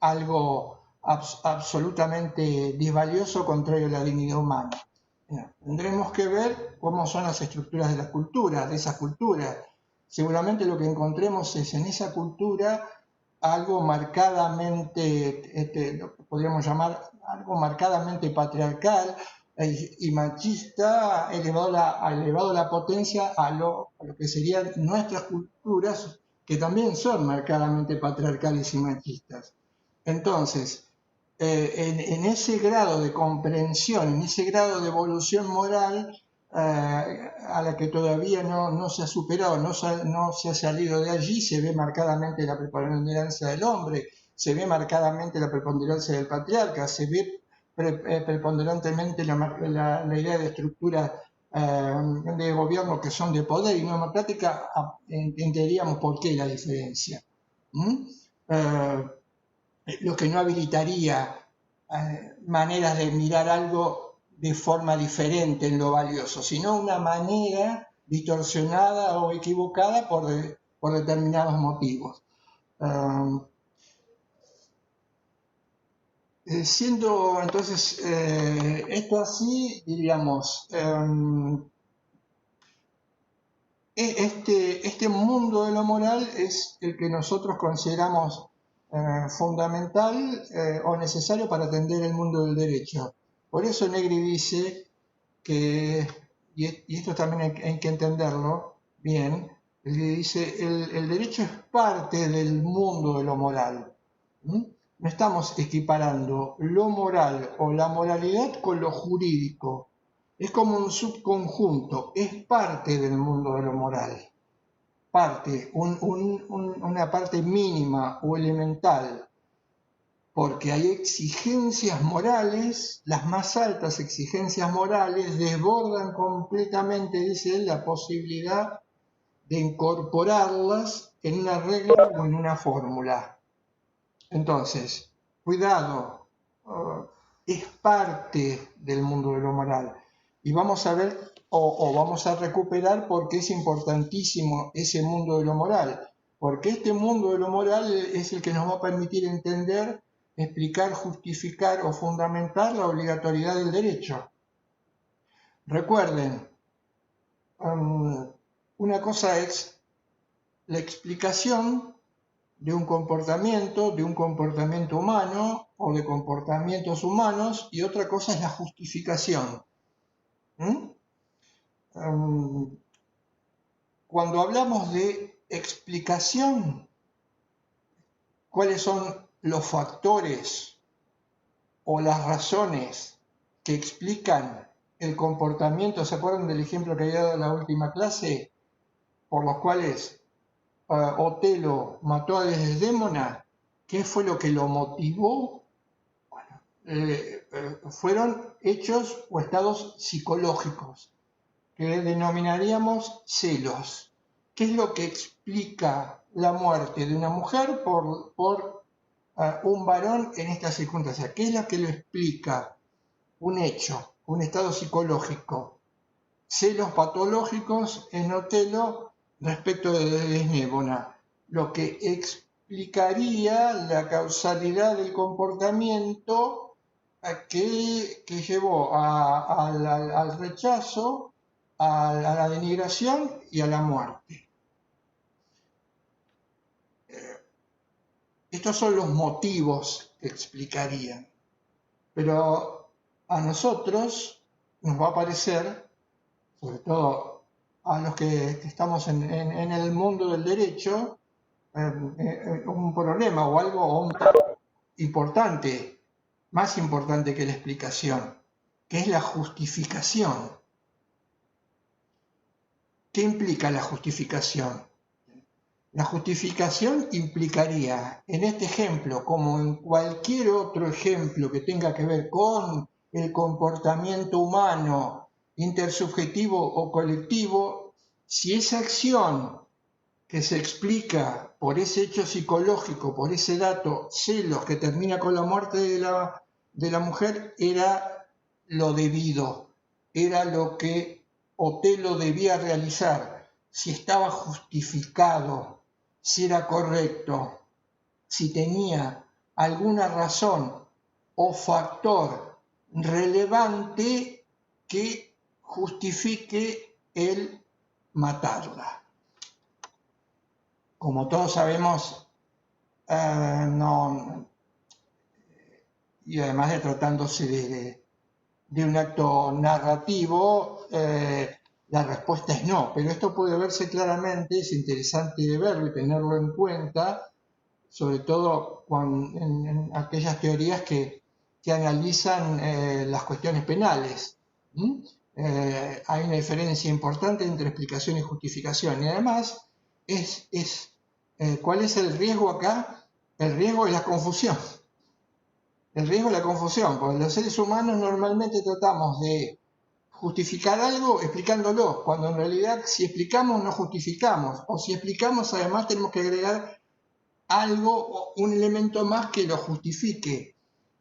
algo absolutamente disvalioso, contrario a la dignidad humana. Tendremos que ver cómo son las estructuras de la cultura, de esa cultura. Seguramente lo que encontremos es en esa cultura algo marcadamente, lo que podríamos llamar algo marcadamente patriarcal y machista, elevado a la potencia a lo que serían nuestras culturas, que también son marcadamente patriarcales y machistas. Entonces, en ese grado de comprensión, en ese grado de evolución moral a la que todavía no se ha superado, no se ha salido de allí, se ve marcadamente la preponderancia del hombre, se ve marcadamente la preponderancia del patriarca, se ve preponderantemente la idea de estructuras de gobierno que son de poder y no democrática. Entenderíamos por qué la diferencia. Lo que no habilitaría maneras de mirar algo de forma diferente en lo valioso, sino una manera distorsionada o equivocada por determinados motivos. Siendo entonces esto así, diríamos, este mundo de lo moral es el que nosotros consideramos fundamental o necesario para atender el mundo del derecho. Por eso Negri dice que, y esto también hay que entenderlo bien, dice el derecho es parte del mundo de lo moral. No estamos equiparando lo moral o la moralidad con lo jurídico. Es como un subconjunto, es parte del mundo de lo moral. Una parte mínima o elemental, porque hay exigencias morales, las más altas exigencias morales desbordan completamente, dice él, la posibilidad de incorporarlas en una regla o en una fórmula. Entonces, cuidado, es parte del mundo de lo moral. Y vamos a ver o vamos a recuperar por qué es importantísimo ese mundo de lo moral. Porque este mundo de lo moral es el que nos va a permitir entender, explicar, justificar o fundamentar la obligatoriedad del derecho. Recuerden, una cosa es la explicación de un comportamiento humano o de comportamientos humanos, y otra cosa es la justificación. Cuando hablamos de explicación, ¿cuáles son los factores o las razones que explican el comportamiento? ¿Se acuerdan del ejemplo que había dado en la última clase? Por los cuales Otelo mató a Desdémona. ¿Qué fue lo que lo motivó? Fueron hechos o estados psicológicos que denominaríamos celos. ¿Qué es lo que explica la muerte de una mujer? Por un varón en esta circunstancia? ¿Qué es lo que lo explica? Un hecho, un estado psicológico. Celos patológicos en Otelo respecto de Desdémona, lo que explicaría la causalidad del comportamiento que llevó al rechazo, a la denigración y a la muerte. Estos son los motivos que explicarían, pero a nosotros nos va a parecer, sobre todo a los que estamos en el mundo del derecho, un problema o algo importante, más importante que la explicación, que es la justificación. ¿Qué implica la justificación? La justificación implicaría, en este ejemplo, como en cualquier otro ejemplo que tenga que ver con el comportamiento humano, intersubjetivo o colectivo, si esa acción que se explica por ese hecho psicológico, por ese dato, celos, que termina con la muerte de la mujer, era lo debido, era lo que Otelo debía realizar, si estaba justificado, si era correcto, si tenía alguna razón o factor relevante que justifique el matarla. Como todos sabemos, no, y además de tratándose de un acto narrativo, la respuesta es no, pero esto puede verse claramente, es interesante verlo y tenerlo en cuenta, sobre todo en aquellas teorías que analizan las cuestiones penales. Hay una diferencia importante entre explicación y justificación, y además ¿cuál es el riesgo acá? El riesgo es la confusión. El riesgo es la confusión, porque los seres humanos normalmente tratamos de justificar algo explicándolo, cuando en realidad si explicamos no justificamos, o si explicamos además tenemos que agregar algo, un elemento más que lo justifique.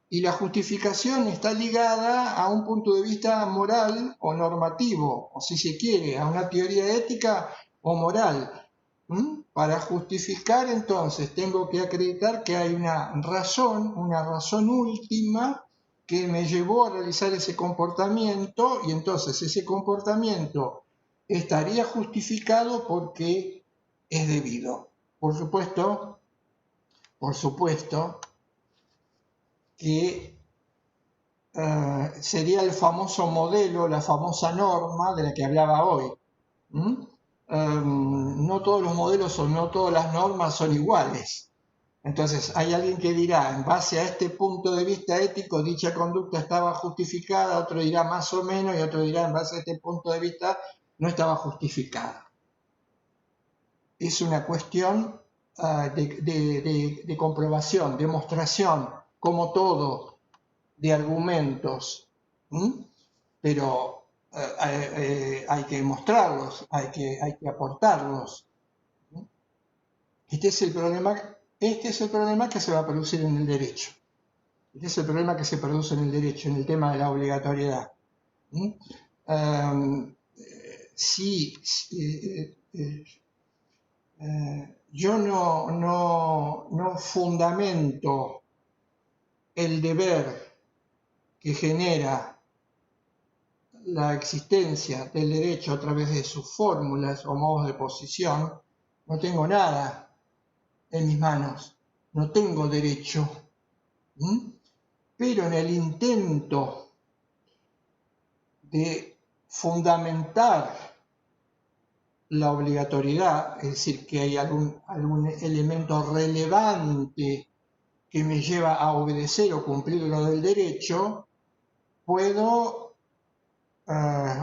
Y la justificación está ligada a un punto de vista moral o normativo, o si se quiere, a una teoría ética o moral. Para justificar, entonces, tengo que acreditar que hay una razón última que me llevó a realizar ese comportamiento, y entonces ese comportamiento estaría justificado porque es debido. Por supuesto que sería el famoso modelo, la famosa norma de la que hablaba hoy. No todos los modelos o no todas las normas son iguales. Entonces hay alguien que dirá, en base a este punto de vista ético, dicha conducta estaba justificada, otro dirá más o menos, y otro dirá, en base a este punto de vista, no estaba justificada. Es una cuestión de comprobación, demostración, como todo, de argumentos, pero hay que mostrarlos, hay que aportarlos. Este es el problema que se va a producir en el derecho. Este es el problema que se produce en el derecho, en el tema de la obligatoriedad. Yo no fundamento el deber que genera la existencia del derecho a través de sus fórmulas o modos de posición, no tengo nada en mis manos, no tengo derecho. Pero en el intento de fundamentar la obligatoriedad, es decir, que hay algún elemento relevante que me lleva a obedecer o cumplir lo del derecho, puedo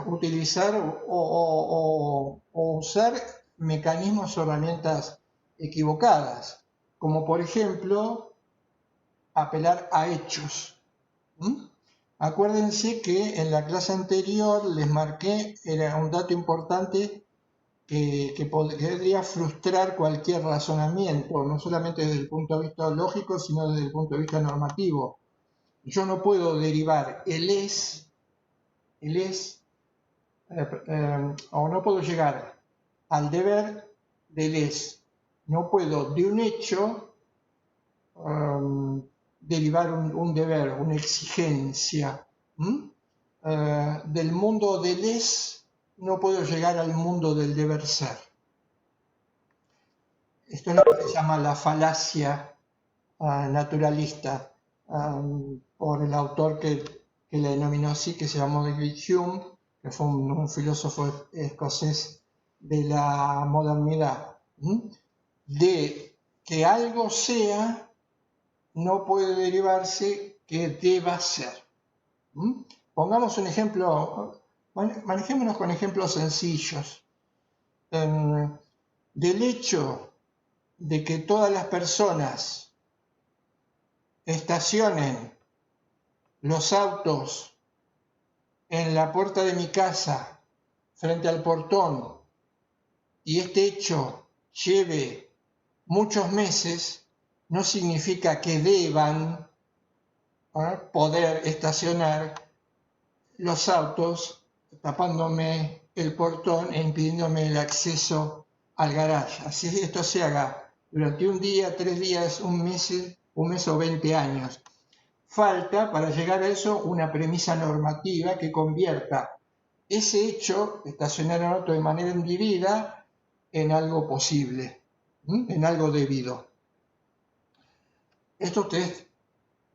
utilizar o usar mecanismos o herramientas equivocadas, como por ejemplo apelar a hechos. Acuérdense que en la clase anterior les marqué, era un dato importante, que podría frustrar cualquier razonamiento, no solamente desde el punto de vista lógico, sino desde el punto de vista normativo. Yo no puedo derivar el es, o no puedo llegar al deber del es. No puedo de un hecho derivar un deber, una exigencia. Del mundo del es no puedo llegar al mundo del deber ser. Esto es lo que se llama la falacia naturalista, por el autor que la denominó así, que se llamó David Hume, que fue un filósofo escocés de la modernidad. De que algo sea, no puede derivarse que deba ser. Pongamos un ejemplo, manejémonos con ejemplos sencillos. Del hecho de que todas las personas estacionen los autos en la puerta de mi casa, frente al portón, y este hecho lleve muchos meses, no significa que deban poder estacionar los autos tapándome el portón e impidiéndome el acceso al garaje. Así esto se haga durante un día, 3 días, un mes o 20 años. Falta para llegar a eso una premisa normativa que convierta ese hecho, estacionar el auto de manera indebida, en algo posible, en algo debido. Esto ustedes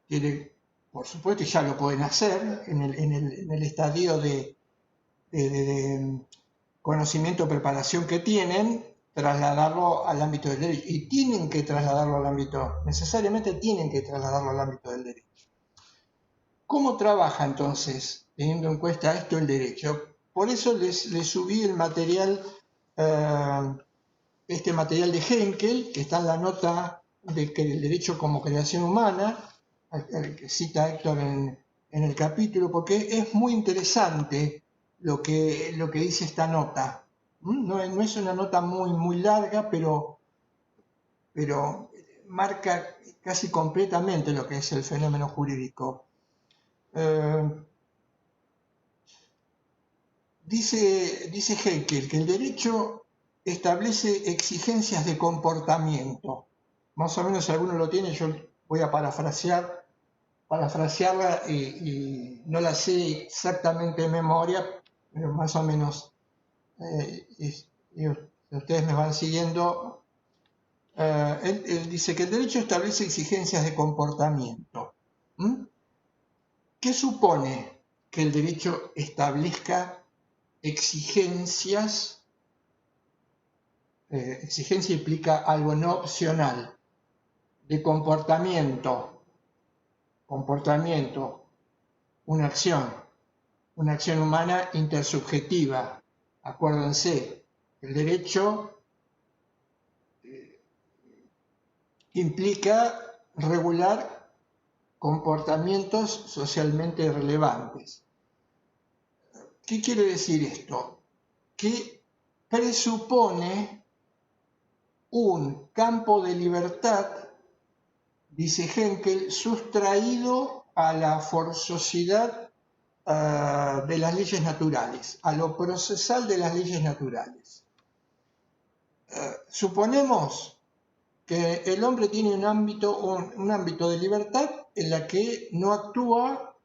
tienen, por supuesto, y ya lo pueden hacer en el estadio de conocimiento o preparación que tienen, trasladarlo al ámbito del derecho. Y tienen que trasladarlo al ámbito, necesariamente tienen que trasladarlo al ámbito del derecho. ¿Cómo trabaja entonces, teniendo en cuenta esto, el derecho? Por eso les subí el material, este material de Henkel, que está en la nota de que el derecho como creación humana, al que cita Héctor en el capítulo, porque es muy interesante lo que dice esta nota. No es una nota muy larga, pero marca casi completamente lo que es el fenómeno jurídico. Dice Henkel que el derecho establece exigencias de comportamiento. Más o menos, si alguno lo tiene, yo voy a parafrasearla y no la sé exactamente de memoria, pero más o menos, si ustedes me van siguiendo, él dice que el derecho establece exigencias de comportamiento. ¿Qué supone que el derecho establezca exigencias? Exigencia implica algo no opcional, de comportamiento, una acción humana intersubjetiva. Acuérdense, el derecho implica regular comportamientos socialmente relevantes. ¿Qué quiere decir esto? Que presupone un campo de libertad, dice Henkel, sustraído a la forzosidad de las leyes naturales, a lo procesal de las leyes naturales. Suponemos que el hombre tiene un ámbito de libertad en la que no actúa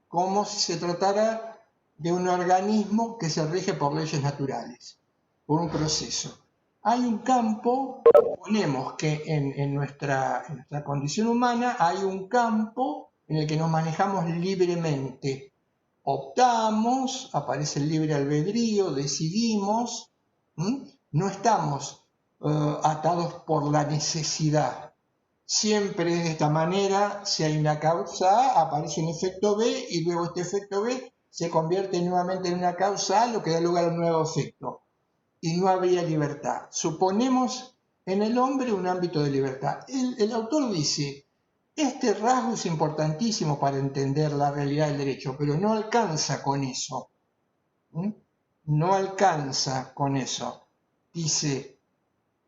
como si se tratara de un organismo que se rige por leyes naturales, por un proceso. Hay un campo, suponemos que en nuestra condición humana hay un campo en el que nos manejamos libremente. Optamos, aparece el libre albedrío, decidimos, no estamos atados por la necesidad. Siempre de esta manera, si hay una causa A, aparece un efecto B y luego este efecto B se convierte nuevamente en una causa A, lo que da lugar a un nuevo efecto. Y no habría libertad. Suponemos en el hombre un ámbito de libertad. El autor dice, este rasgo es importantísimo para entender la realidad del derecho, pero no alcanza con eso. No alcanza con eso. Dice,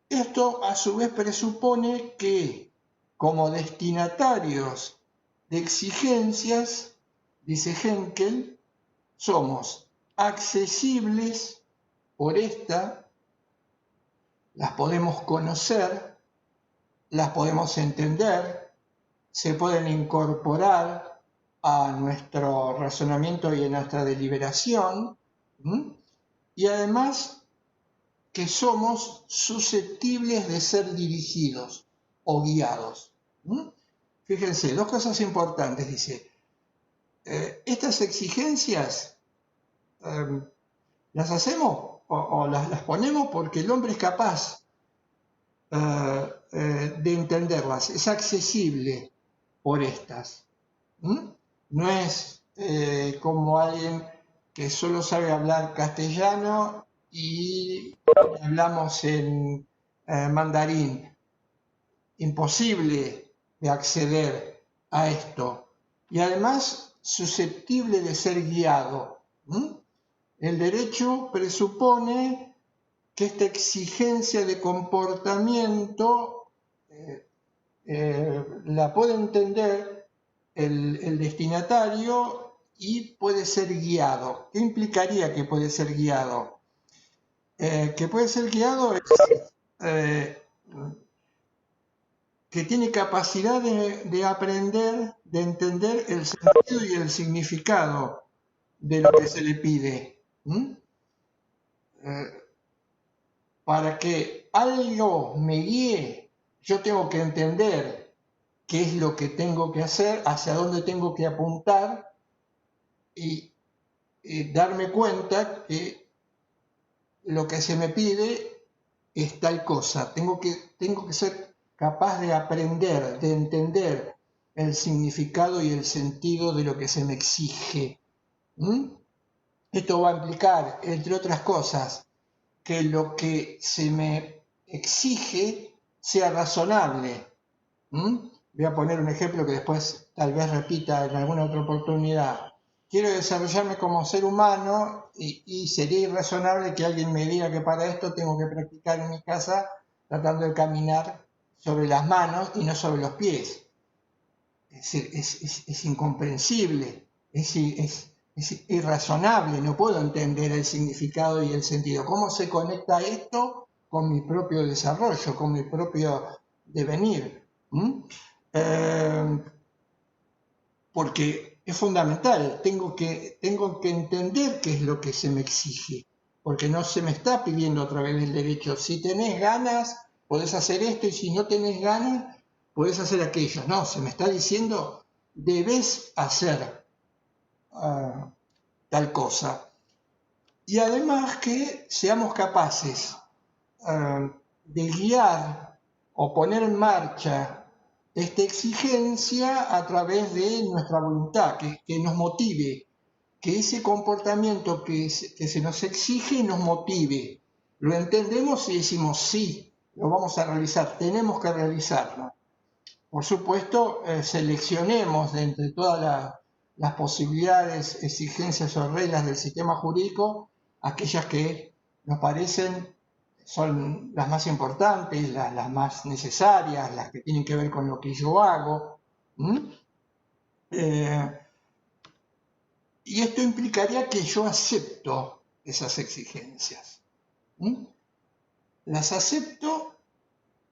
esto a su vez presupone que como destinatarios de exigencias, dice Henkel, somos accesibles por esta, las podemos conocer, las podemos entender, se pueden incorporar a nuestro razonamiento y a nuestra deliberación, y además que somos susceptibles de ser dirigidos o guiados. Fíjense, dos cosas importantes, dice. Estas exigencias las hacemos o las ponemos porque el hombre es capaz de entenderlas, es accesible por estas. No es como alguien que solo sabe hablar castellano y hablamos en mandarín. Imposible de acceder a esto. Y además susceptible de ser guiado. El derecho presupone que esta exigencia de comportamiento la puede entender el destinatario y puede ser guiado. ¿Qué implicaría que puede ser guiado? Que puede ser guiado es que tiene capacidad de aprender, de entender el sentido y el significado de lo que se le pide. Para que algo me guíe, yo tengo que entender qué es lo que tengo que hacer, hacia dónde tengo que apuntar y darme cuenta que lo que se me pide es tal cosa. Tengo que ser capaz de aprender, de entender el significado y el sentido de lo que se me exige. Esto va a implicar, entre otras cosas, que lo que se me exige sea razonable. Voy a poner un ejemplo que después tal vez repita en alguna otra oportunidad. Quiero desarrollarme como ser humano y sería irrazonable que alguien me diga que para esto tengo que practicar en mi casa tratando de caminar sobre las manos y no sobre los pies. Es incomprensible, es irrazonable, no puedo entender el significado y el sentido. ¿Cómo se conecta esto con mi propio desarrollo, con mi propio devenir? Porque es fundamental, tengo que entender qué es lo que se me exige, porque no se me está pidiendo a través del derecho, si tenés ganas, podés hacer esto, y si no tenés ganas, podés hacer aquello. No, se me está diciendo, debes hacer tal cosa. Y además que seamos capaces de guiar o poner en marcha esta exigencia a través de nuestra voluntad, que nos motive, que ese comportamiento que se nos exige nos motive. Lo entendemos y decimos sí, lo vamos a realizar, tenemos que realizarlo. Por supuesto, seleccionemos de entre todas las posibilidades, exigencias o reglas del sistema jurídico aquellas que nos parecen son las más importantes, las más necesarias, las que tienen que ver con lo que yo hago. Y esto implicaría que yo acepto esas exigencias. Las acepto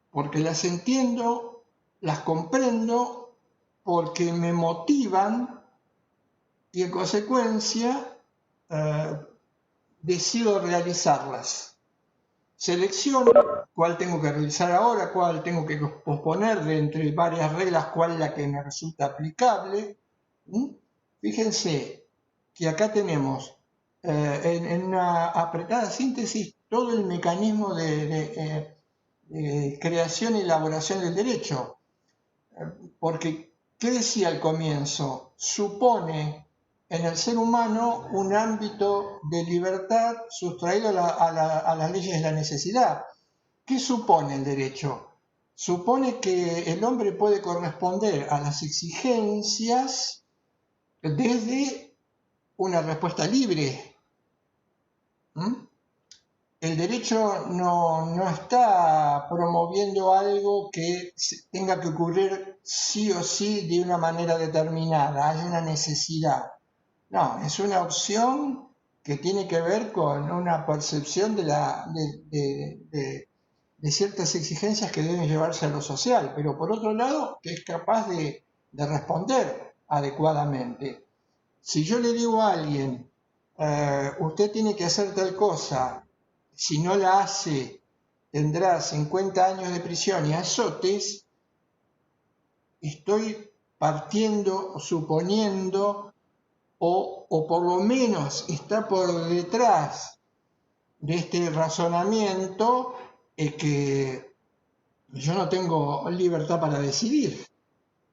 porque las entiendo, las comprendo, porque me motivan y en consecuencia decido realizarlas. Selecciono cuál tengo que realizar ahora, cuál tengo que posponer de entre varias reglas, cuál es la que me resulta aplicable. Fíjense que acá tenemos en una apretada síntesis todo el mecanismo de creación y elaboración del derecho. Porque, ¿qué decía al comienzo? Supone en el ser humano un ámbito de libertad sustraído a las leyes de la necesidad. ¿Qué supone el derecho? Supone que el hombre puede corresponder a las exigencias desde una respuesta libre. el derecho no está promoviendo algo que tenga que ocurrir sí o sí de una manera determinada, hay una necesidad. No, es una opción que tiene que ver con una percepción de ciertas exigencias que deben llevarse a lo social, pero por otro lado, que es capaz de responder adecuadamente. Si yo le digo a alguien, usted tiene que hacer tal cosa, si no la hace, tendrá 50 años de prisión y azotes, estoy partiendo, suponiendo, o por lo menos está por detrás de este razonamiento, que yo no tengo libertad para decidir,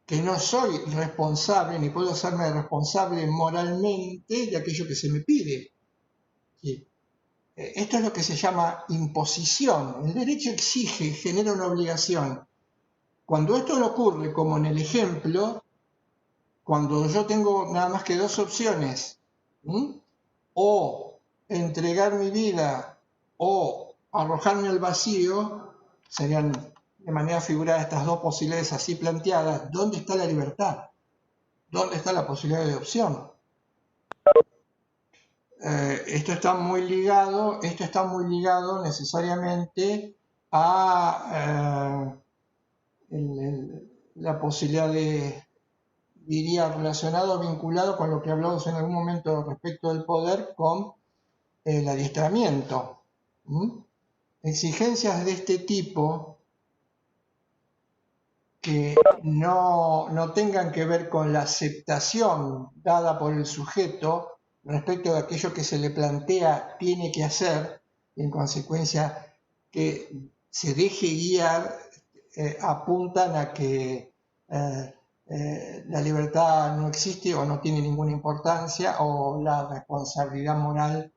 que no soy responsable ni puedo hacerme responsable moralmente de aquello que se me pide. ¿Sí? Esto es lo que se llama imposición. El derecho exige, genera una obligación. Cuando esto no ocurre, como en el ejemplo, cuando yo tengo nada más que dos opciones, o entregar mi vida o arrojarme al vacío, serían de manera figurada estas dos posibilidades así planteadas, ¿dónde está la libertad? ¿Dónde está la posibilidad de opción? Esto está muy ligado necesariamente a la posibilidad diría relacionado, vinculado con lo que hablamos en algún momento respecto del poder, con el adiestramiento. Exigencias de este tipo que no tengan que ver con la aceptación dada por el sujeto respecto de aquello que se le plantea tiene que hacer, y en consecuencia que se deje guiar, apuntan a que la libertad no existe o no tiene ninguna importancia, o la responsabilidad moral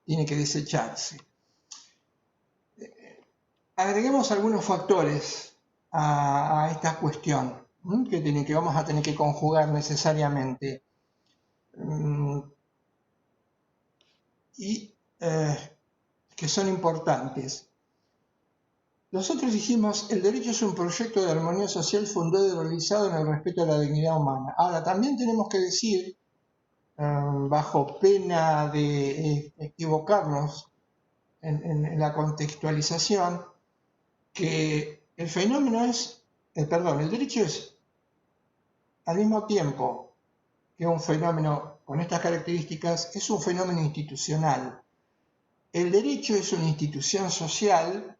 tiene que desecharse. Agreguemos algunos factores a esta cuestión que vamos a tener que conjugar necesariamente y que son importantes. Nosotros dijimos, el derecho es un proyecto de armonía social fundado y realizado en el respeto a la dignidad humana. Ahora, también tenemos que decir, bajo pena de equivocarnos en la contextualización, que el derecho es al mismo tiempo que un fenómeno con estas características, es un fenómeno institucional. El derecho es una institución social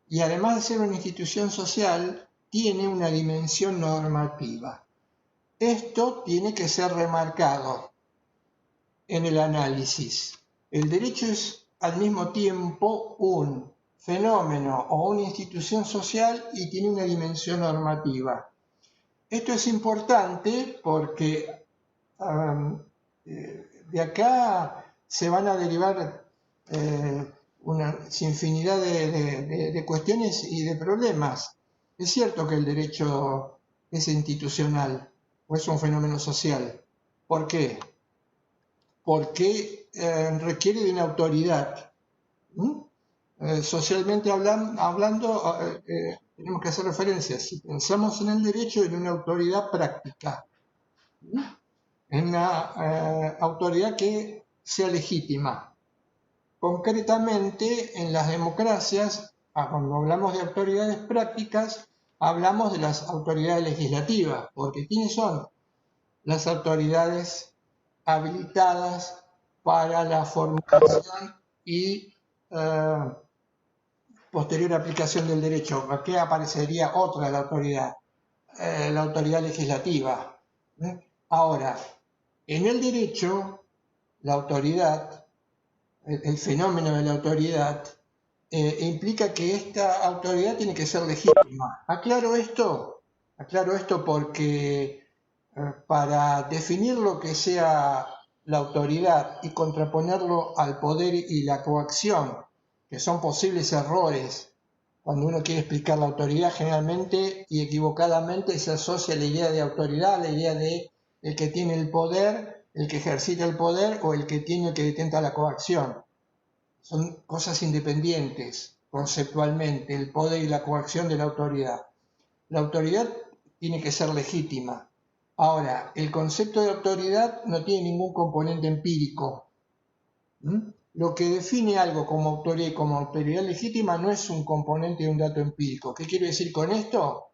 y además de ser una institución social, tiene una dimensión normativa. Esto tiene que ser remarcado en el análisis. El derecho es al mismo tiempo un fenómeno o una institución social y tiene una dimensión normativa. Esto es importante porque de acá se van a derivar una infinidad de cuestiones y de problemas. Es cierto que el derecho es institucional o es un fenómeno social. ¿Por qué? Porque requiere de una autoridad. Socialmente hablando, tenemos que hacer referencia, si pensamos en el derecho, en una autoridad práctica, en una autoridad que sea legítima. Concretamente, en las democracias, cuando hablamos de autoridades prácticas, hablamos de las autoridades legislativas, porque ¿quiénes son las autoridades habilitadas para la formulación y posterior aplicación del derecho? Aquí aparecería otra de la autoridad legislativa. Ahora, en el derecho, la autoridad, el fenómeno de la autoridad, implica que esta autoridad tiene que ser legítima. Aclaro esto porque para definir lo que sea la autoridad y contraponerlo al poder y la coacción, que son posibles errores cuando uno quiere explicar la autoridad, generalmente y equivocadamente se asocia la idea de autoridad a la idea de el que tiene el poder, el que ejercita el poder o el que tiene el que detenta la coacción. son cosas independientes conceptualmente, el poder y la coacción de la autoridad. La autoridad tiene que ser legítima. Ahora, el concepto de autoridad no tiene ningún componente empírico. Lo que define algo como autoridad y como autoridad legítima no es un componente de un dato empírico. ¿Qué quiero decir con esto?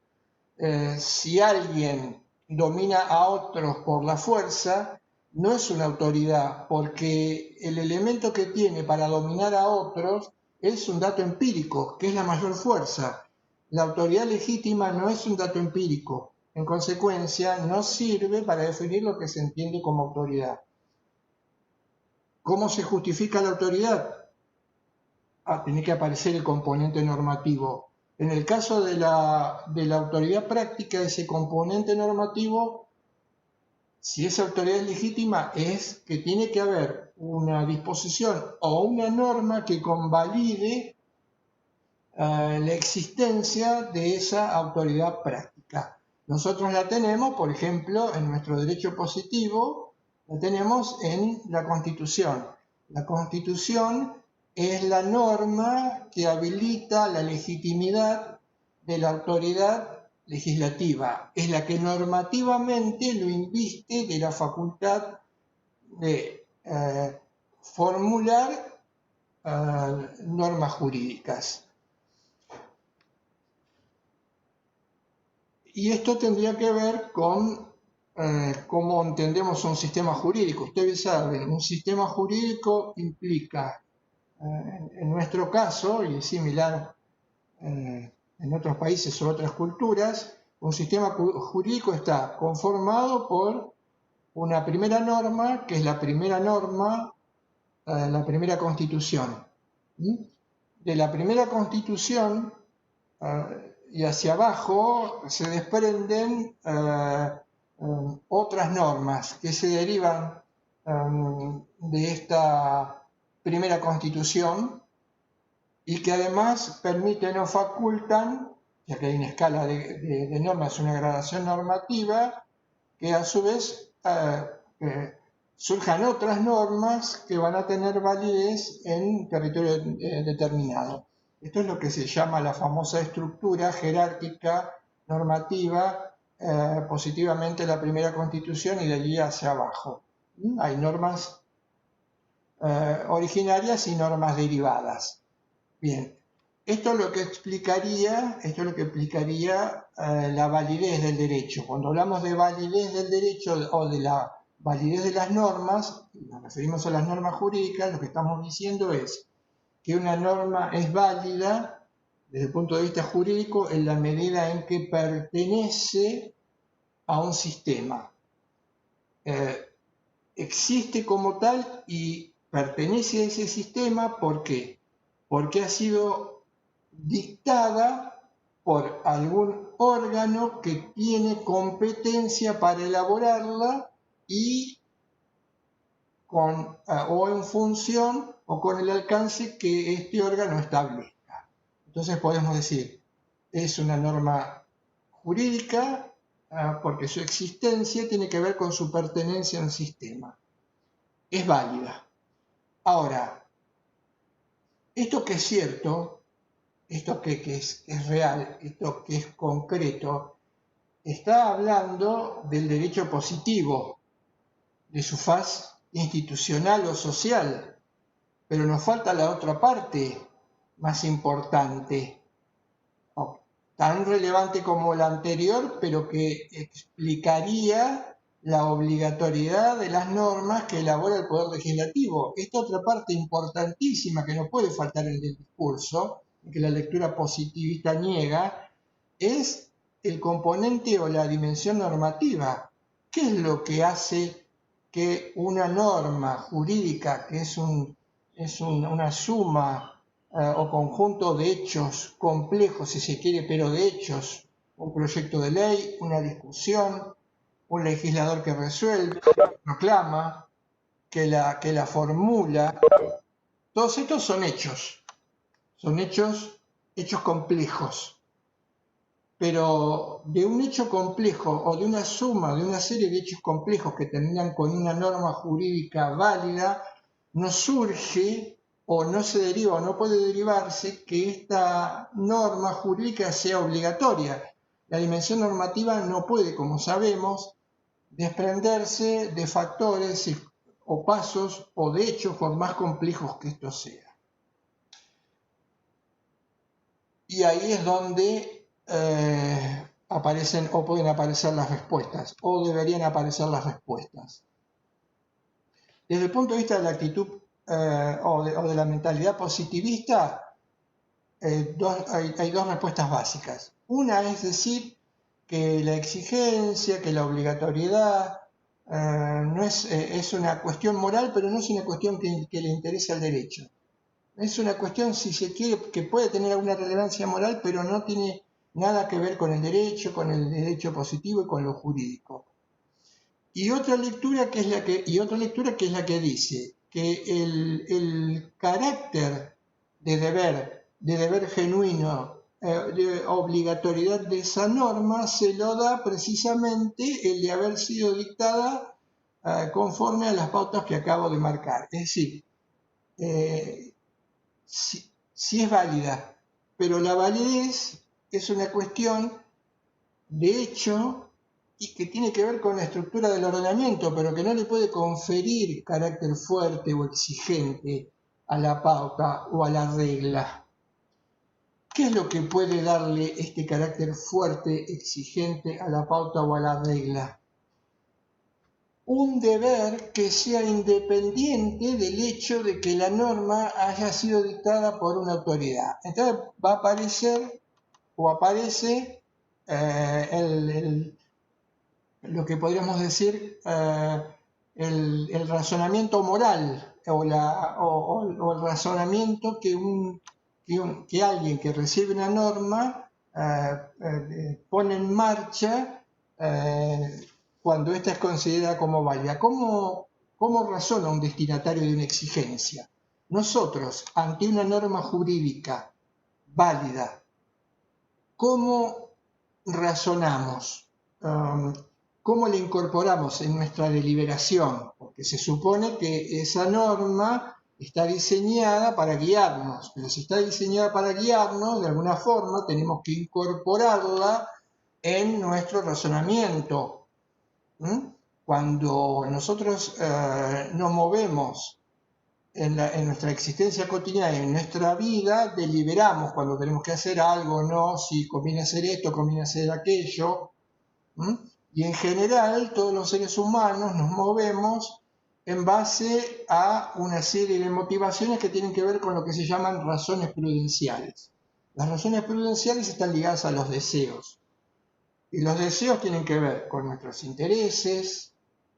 Si alguien domina a otros por la fuerza, no es una autoridad, porque el elemento que tiene para dominar a otros es un dato empírico, que es la mayor fuerza. La autoridad legítima no es un dato empírico, en consecuencia no sirve para definir lo que se entiende como autoridad. ¿Cómo se justifica la autoridad? Tiene que aparecer el componente normativo. En el caso de la autoridad práctica, ese componente normativo, si esa autoridad es legítima, es que tiene que haber una disposición o una norma que convalide la existencia de esa autoridad práctica. Nosotros la tenemos, por ejemplo, en nuestro derecho positivo, la tenemos en la Constitución. La Constitución es la norma que habilita la legitimidad de la autoridad legislativa. Es la que normativamente lo inviste de la facultad de formular normas jurídicas. Y esto tendría que ver con cómo entendemos un sistema jurídico. Ustedes saben, un sistema jurídico implica, en nuestro caso, y similar en otros países o otras culturas, un sistema jurídico está conformado por una primera norma, que es la primera norma, la primera constitución. De la primera constitución y hacia abajo se desprenden otras normas que se derivan de esta primera constitución y que además permiten o facultan, ya que hay una escala de normas, una gradación normativa, que a su vez surjan otras normas que van a tener validez en territorio determinado. Esto es lo que se llama la famosa estructura jerárquica normativa, positivamente la primera constitución y de allí hacia abajo. Hay normas originarias y normas derivadas. Bien, esto es lo que explicaría la validez del derecho. Cuando hablamos de validez del derecho o de la validez de las normas, nos referimos a las normas jurídicas, lo que estamos diciendo es que una norma es válida desde el punto de vista jurídico en la medida en que pertenece a un sistema. Existe como tal y pertenece a ese sistema, ¿por qué? Porque ha sido dictada por algún órgano que tiene competencia para elaborarla y o en función o con el alcance que este órgano establezca. Entonces podemos decir, es una norma jurídica porque su existencia tiene que ver con su pertenencia a un sistema. Es válida. Ahora, esto que es cierto, esto que es real, esto que es concreto, está hablando del derecho positivo, de su faz institucional o social, pero nos falta la otra parte más importante, tan relevante como la anterior, pero que explicaría la obligatoriedad de las normas que elabora el Poder Legislativo. Esta otra parte importantísima que no puede faltar en el discurso, que la lectura positivista niega, es el componente o la dimensión normativa. ¿Qué es lo que hace que una norma jurídica, que es una suma o conjunto de hechos complejos, si se quiere, pero de hechos, un proyecto de ley, una discusión, un legislador que resuelve, proclama, que la formula, todos estos son hechos complejos. Pero de un hecho complejo o de una suma, de una serie de hechos complejos que terminan con una norma jurídica válida, no surge o no se deriva o no puede derivarse que esta norma jurídica sea obligatoria. La dimensión normativa no puede, como sabemos, desprenderse de factores o pasos o de hechos por más complejos que esto sea. Y ahí es donde aparecen o pueden aparecer las respuestas, o deberían aparecer las respuestas. Desde el punto de vista de la actitud o de la mentalidad positivista, hay dos respuestas básicas. Una es decir que la exigencia, que la obligatoriedad no es una cuestión moral, pero no es una cuestión que le interese al derecho. Es una cuestión, si se quiere, que puede tener alguna relevancia moral, pero no tiene nada que ver con el derecho positivo y con lo jurídico. Y otra lectura que es la que dice que el carácter de deber genuino, de obligatoriedad de esa norma se lo da precisamente el de haber sido dictada conforme a las pautas que acabo de marcar. Es decir, sí es válida, pero la validez es una cuestión de hecho y que tiene que ver con la estructura del ordenamiento, pero que no le puede conferir carácter fuerte o exigente a la pauta o a la regla. ¿Qué es lo que puede darle este carácter fuerte, exigente a la pauta o a la regla? Un deber que sea independiente del hecho de que la norma haya sido dictada por una autoridad. Entonces va a aparecer o aparece lo que podríamos decir el razonamiento moral o el razonamiento que alguien que recibe una norma pone en marcha cuando ésta es considerada como válida. ¿Cómo razona un destinatario de una exigencia? Nosotros, ante una norma jurídica válida, ¿cómo razonamos? ¿Cómo la incorporamos en nuestra deliberación? Porque se supone que esa norma está diseñada para guiarnos, pero si está diseñada para guiarnos, de alguna forma tenemos que incorporarla en nuestro razonamiento. Cuando nosotros nos movemos en nuestra existencia cotidiana, en nuestra vida, deliberamos cuando tenemos que hacer algo, no, si conviene hacer esto, conviene hacer aquello. Y en general todos los seres humanos nos movemos en base a una serie de motivaciones que tienen que ver con lo que se llaman razones prudenciales. Las razones prudenciales están ligadas a los deseos. Y los deseos tienen que ver con nuestros intereses,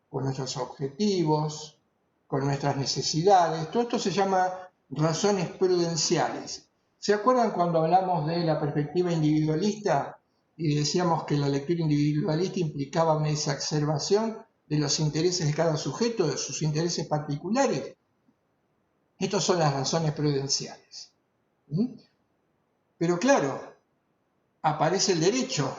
con nuestros objetivos, con nuestras necesidades. Todo esto se llama razones prudenciales. ¿Se acuerdan cuando hablamos de la perspectiva individualista y decíamos que la lectura individualista implicaba una exacerbación de los intereses de cada sujeto, de sus intereses particulares? Estas son las razones prudenciales. Pero claro, aparece el derecho.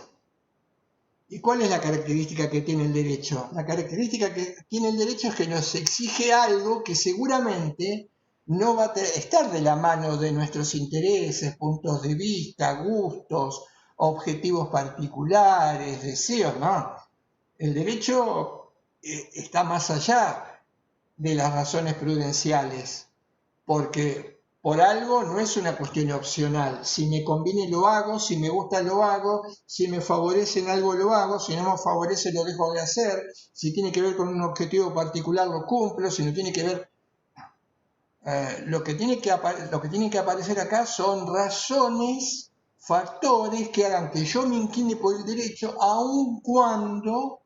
¿Y cuál es la característica que tiene el derecho? La característica que tiene el derecho es que nos exige algo que seguramente no va a estar de la mano de nuestros intereses, puntos de vista, gustos, objetivos particulares, deseos, ¿no? El derecho está más allá de las razones prudenciales, porque por algo no es una cuestión opcional. Si me conviene lo hago, si me gusta lo hago, si me favorece en algo lo hago, si no me favorece lo dejo de hacer, si tiene que ver con un objetivo particular lo cumplo, si no tiene que ver... lo que tiene que aparecer acá son razones, factores que hagan que yo me incline por el derecho, aun cuando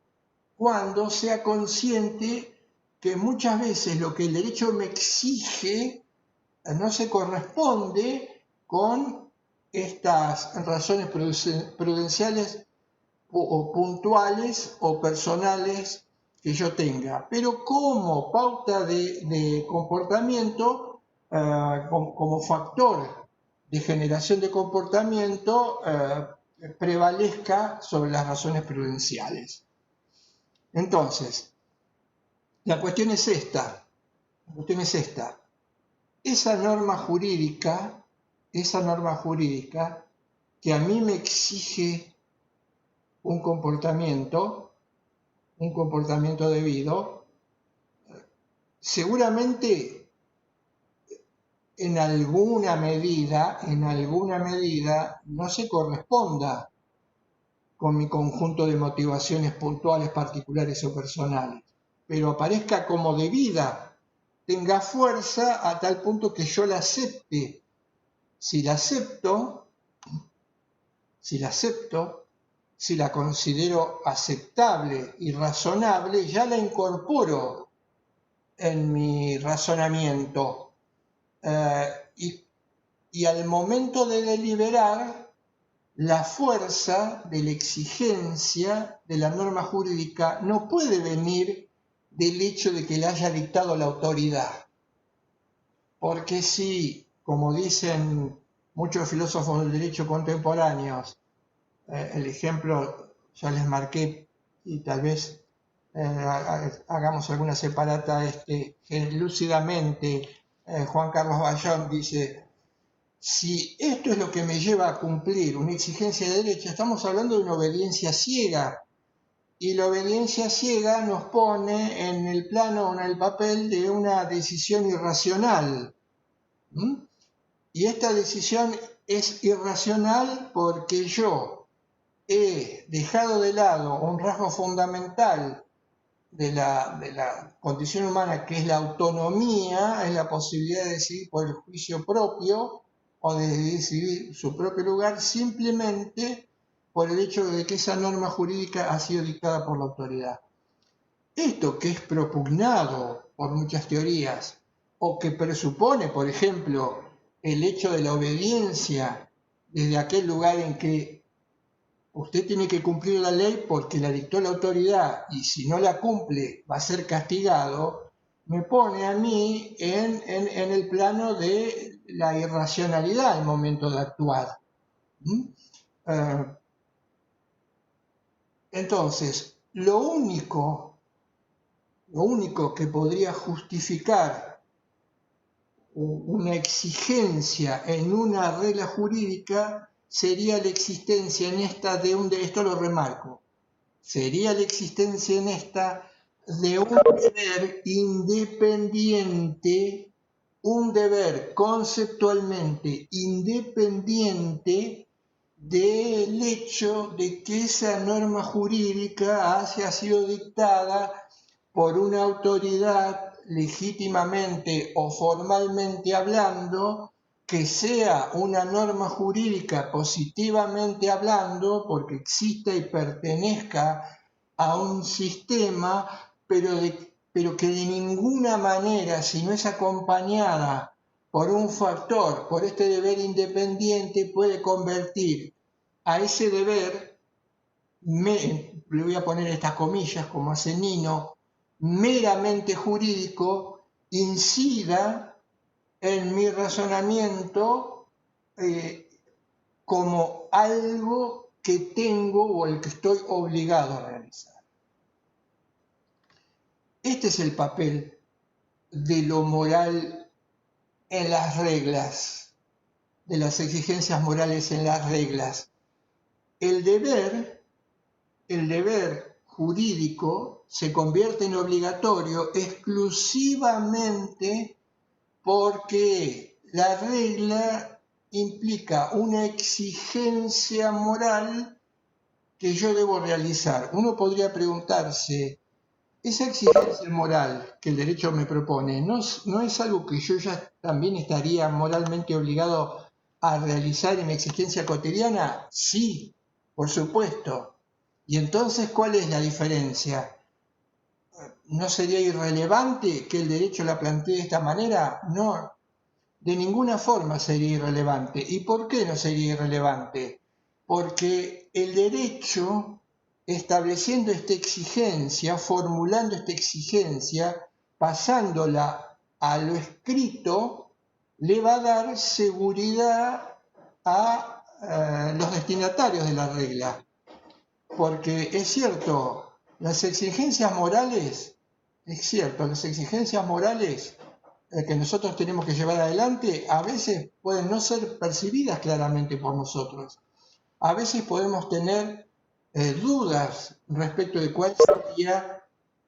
sea consciente que muchas veces lo que el derecho me exige no se corresponde con estas razones prudenciales o puntuales o personales que yo tenga, pero como pauta de comportamiento, como factor de generación de comportamiento, prevalezca sobre las razones prudenciales. Entonces, la cuestión es esta. esa norma jurídica que a mí me exige un comportamiento debido, seguramente en alguna medida no se corresponda con mi conjunto de motivaciones puntuales, particulares o personales, pero aparezca como debida, tenga fuerza a tal punto que yo la acepte. Si la acepto, si la considero aceptable y razonable, ya la incorporo en mi razonamiento. Y al momento de deliberar, la fuerza de la exigencia de la norma jurídica no puede venir del hecho de que la haya dictado la autoridad. Porque si, como dicen muchos filósofos del derecho contemporáneos, el ejemplo ya les marqué y tal vez hagamos alguna separata lúcidamente, Juan Carlos Bayón dice: si esto es lo que me lleva a cumplir una exigencia de derecho, estamos hablando de una obediencia ciega, y la obediencia ciega nos pone en el plano, en el papel de una decisión irracional. Y esta decisión es irracional porque yo he dejado de lado un rasgo fundamental de la condición humana, que es la autonomía, es la posibilidad de decidir por el juicio propio o de decidir su propio lugar, simplemente por el hecho de que esa norma jurídica ha sido dictada por la autoridad. Esto, que es propugnado por muchas teorías, o que presupone, por ejemplo, el hecho de la obediencia desde aquel lugar en que usted tiene que cumplir la ley porque la dictó la autoridad y si no la cumple va a ser castigado, me pone a mí en el plano de la irracionalidad al momento de actuar. Entonces, lo único que podría justificar una exigencia en una regla jurídica sería la existencia en esta esto lo remarco, sería la existencia en esta de un deber independiente, un deber conceptualmente independiente del hecho de que esa norma jurídica haya sido dictada por una autoridad legítimamente o formalmente hablando, que sea una norma jurídica positivamente hablando, porque exista y pertenezca a un sistema, pero que de ninguna manera, si no es acompañada por un factor, por este deber independiente, puede convertir a ese deber, le voy a poner estas comillas como hace Nino, meramente jurídico, incida en mi razonamiento como algo que tengo o el que estoy obligado a realizar. Este es el papel de lo moral en las reglas, de las exigencias morales en las reglas. El deber jurídico se convierte en obligatorio exclusivamente porque la regla implica una exigencia moral que yo debo realizar. Uno podría preguntarse, esa exigencia moral que el derecho me propone, ¿no es algo que yo ya también estaría moralmente obligado a realizar en mi existencia cotidiana? Sí, por supuesto. Y entonces, ¿cuál es la diferencia? ¿No sería irrelevante que el derecho la plantee de esta manera? No, de ninguna forma sería irrelevante. ¿Y por qué no sería irrelevante? Porque el derecho, estableciendo esta exigencia, formulando esta exigencia, pasándola a lo escrito, le va a dar seguridad a los destinatarios de la regla. Porque es cierto, las exigencias morales que nosotros tenemos que llevar adelante, a veces pueden no ser percibidas claramente por nosotros. A veces podemos tener dudas respecto de cuál sería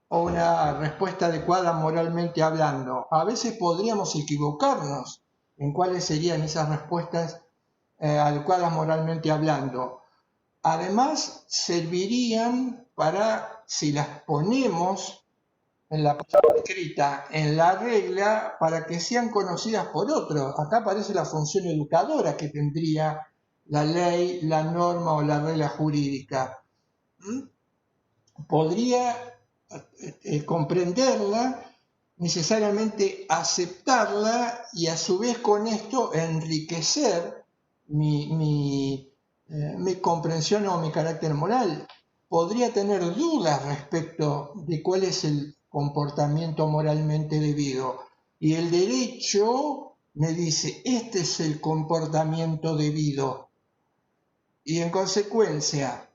una respuesta adecuada moralmente hablando. A veces podríamos equivocarnos en cuáles serían esas respuestas adecuadas moralmente hablando. Además, servirían para, si las ponemos en la palabra escrita, en la regla, para que sean conocidas por otros. Acá aparece la función educadora que tendría la ley, la norma o la regla jurídica. Podría comprenderla, necesariamente aceptarla y a su vez con esto enriquecer mi comprensión o mi carácter moral. Podría tener dudas respecto de cuál es el comportamiento moralmente debido. Y el derecho me dice, este es el comportamiento debido. Y en consecuencia,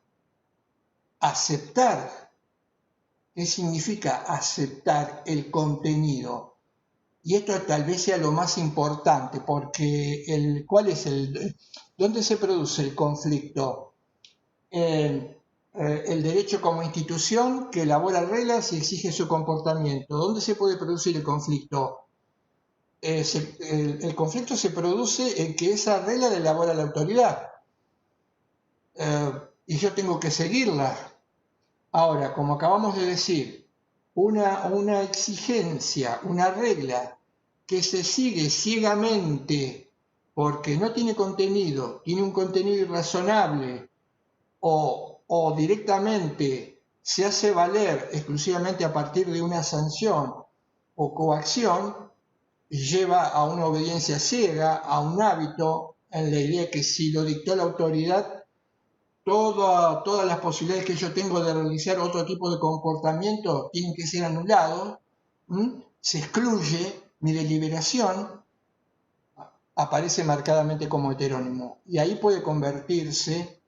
aceptar. ¿Qué significa aceptar el contenido? Y esto tal vez sea lo más importante, porque ¿dónde se produce el conflicto? El derecho como institución que elabora reglas y exige su comportamiento. ¿Dónde se puede producir el conflicto? El conflicto se produce en que esa regla la elabora la autoridad y yo tengo que seguirla. Ahora, como acabamos de decir, una exigencia, una regla que se sigue ciegamente porque no tiene contenido, tiene un contenido irrazonable o directamente se hace valer exclusivamente a partir de una sanción o coacción, lleva a una obediencia ciega, a un hábito, en la idea que si lo dictó la autoridad, todas las posibilidades que yo tengo de realizar otro tipo de comportamiento tienen que ser anulados, se excluye mi deliberación, aparece marcadamente como heterónimo. Y ahí puede convertirse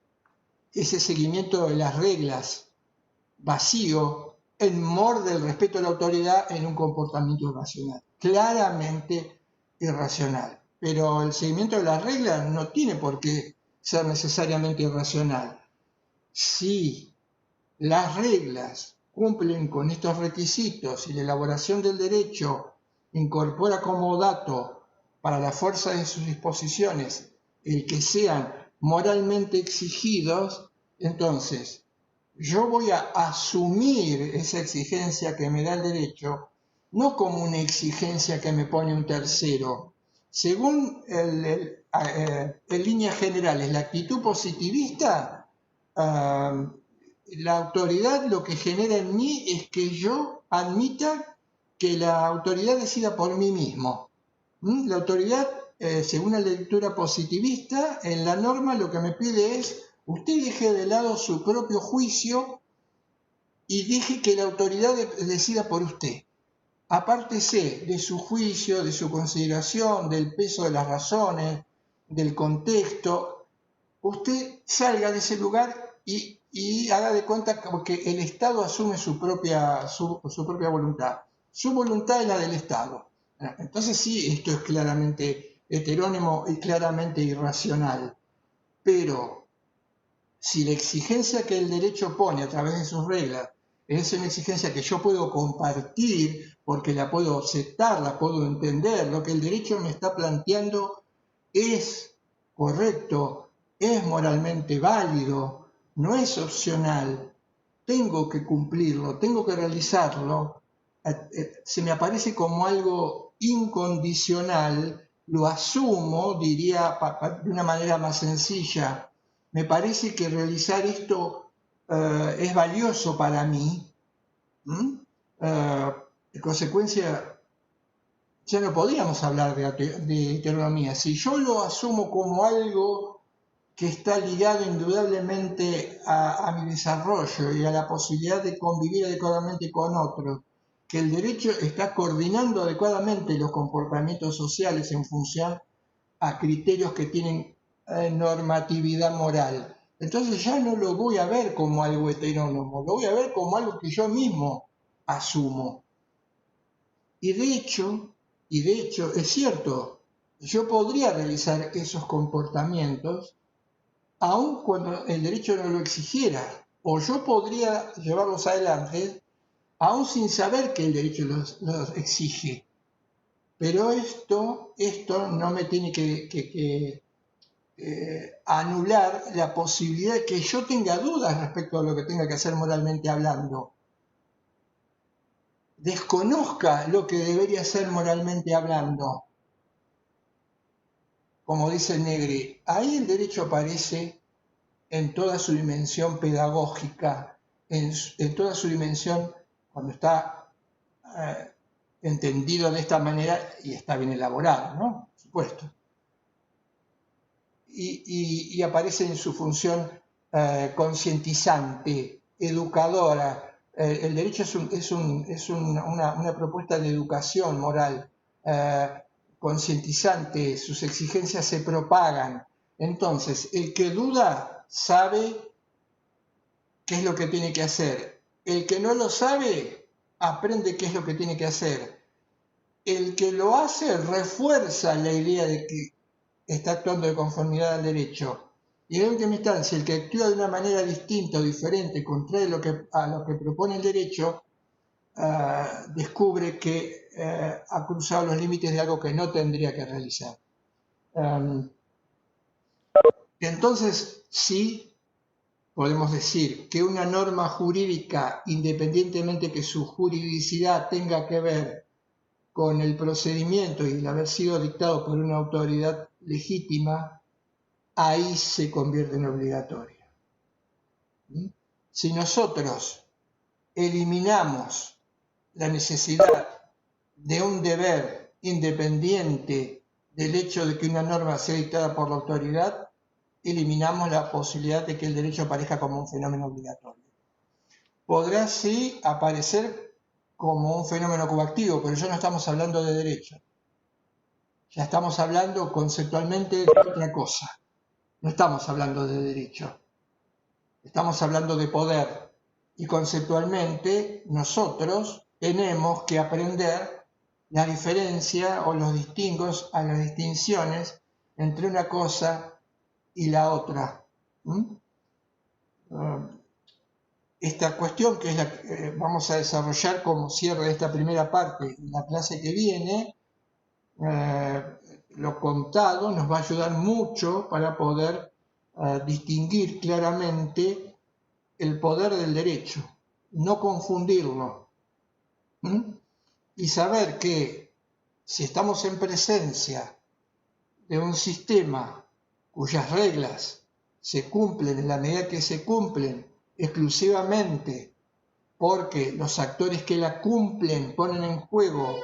ese seguimiento de las reglas vacío en mor del respeto a la autoridad en un comportamiento irracional, claramente irracional. Pero el seguimiento de las reglas no tiene por qué ser necesariamente irracional. Si las reglas cumplen con estos requisitos y la elaboración del derecho incorpora como dato para la fuerza de sus disposiciones el que sean moralmente exigidos, entonces yo voy a asumir esa exigencia que me da el derecho no como una exigencia que me pone un tercero. Según en líneas generales, la actitud positivista, la autoridad lo que genera en mí es que yo admita que la autoridad decida por mí mismo. La autoridad, según la lectura positivista, en la norma lo que me pide es, usted deje de lado su propio juicio y deje que la autoridad decida por usted. Apártese de su juicio, de su consideración, del peso de las razones, del contexto. Usted salga de ese lugar y haga de cuenta que el Estado asume su propia voluntad. Su voluntad es la del Estado. Entonces sí, esto es claramente heterónimo y claramente irracional. Pero si la exigencia que el derecho pone a través de sus reglas es una exigencia que yo puedo compartir porque la puedo aceptar, la puedo entender, lo que el derecho me está planteando es correcto, es moralmente válido, no es opcional, tengo que cumplirlo, tengo que realizarlo, se me aparece como algo incondicional, lo asumo, diría de una manera más sencilla, me parece que realizar esto es valioso para mí, en consecuencia ya no podríamos hablar de heteronomía. Si yo lo asumo como algo que está ligado indudablemente a mi desarrollo y a la posibilidad de convivir adecuadamente con otros, que el derecho está coordinando adecuadamente los comportamientos sociales en función a criterios que tienen normatividad moral. Entonces ya no lo voy a ver como algo heterónomo, lo voy a ver como algo que yo mismo asumo. Y de hecho, Y de hecho, es cierto, yo podría realizar esos comportamientos aun cuando el derecho no lo exigiera, o yo podría llevarlos adelante aún sin saber que el derecho los exige. Pero esto no me tiene que anular la posibilidad de que yo tenga dudas respecto a lo que tenga que hacer moralmente hablando. Desconozca lo que debería ser moralmente hablando. Como dice Negri, ahí el derecho aparece en toda su dimensión pedagógica, en toda su dimensión cuando está entendido de esta manera y está bien elaborado, ¿no? Por supuesto. Y aparece en su función concientizante, educadora. El derecho es una propuesta de educación moral, concientizante, sus exigencias se propagan. Entonces, el que duda sabe qué es lo que tiene que hacer. El que no lo sabe, aprende qué es lo que tiene que hacer. El que lo hace refuerza la idea de que está actuando de conformidad al derecho. Y en última instancia, el que actúa de una manera distinta o diferente, contraria a lo que propone el derecho, descubre que ha cruzado los límites de algo que no tendría que realizar. Entonces, sí, podemos decir que una norma jurídica, independientemente que su juridicidad tenga que ver con el procedimiento y el haber sido dictado por una autoridad legítima, ahí se convierte en obligatoria. Si nosotros eliminamos la necesidad de un deber independiente del hecho de que una norma sea dictada por la autoridad, eliminamos la posibilidad de que el derecho aparezca como un fenómeno obligatorio. Podrá sí aparecer como un fenómeno coactivo, pero ya no estamos hablando de derecho. Ya estamos hablando conceptualmente de otra cosa. No estamos hablando de derecho. Estamos hablando de poder. Y conceptualmente nosotros tenemos que aprender la diferencia o los distingos a las distinciones entre una cosa y la otra. Esta cuestión que es la que vamos a desarrollar como cierre de esta primera parte en la clase que viene, lo contado nos va a ayudar mucho para poder distinguir claramente el poder del derecho, no confundirlo, y saber que si estamos en presencia de un sistema cuyas reglas se cumplen en la medida que se cumplen exclusivamente porque los actores que la cumplen ponen en juego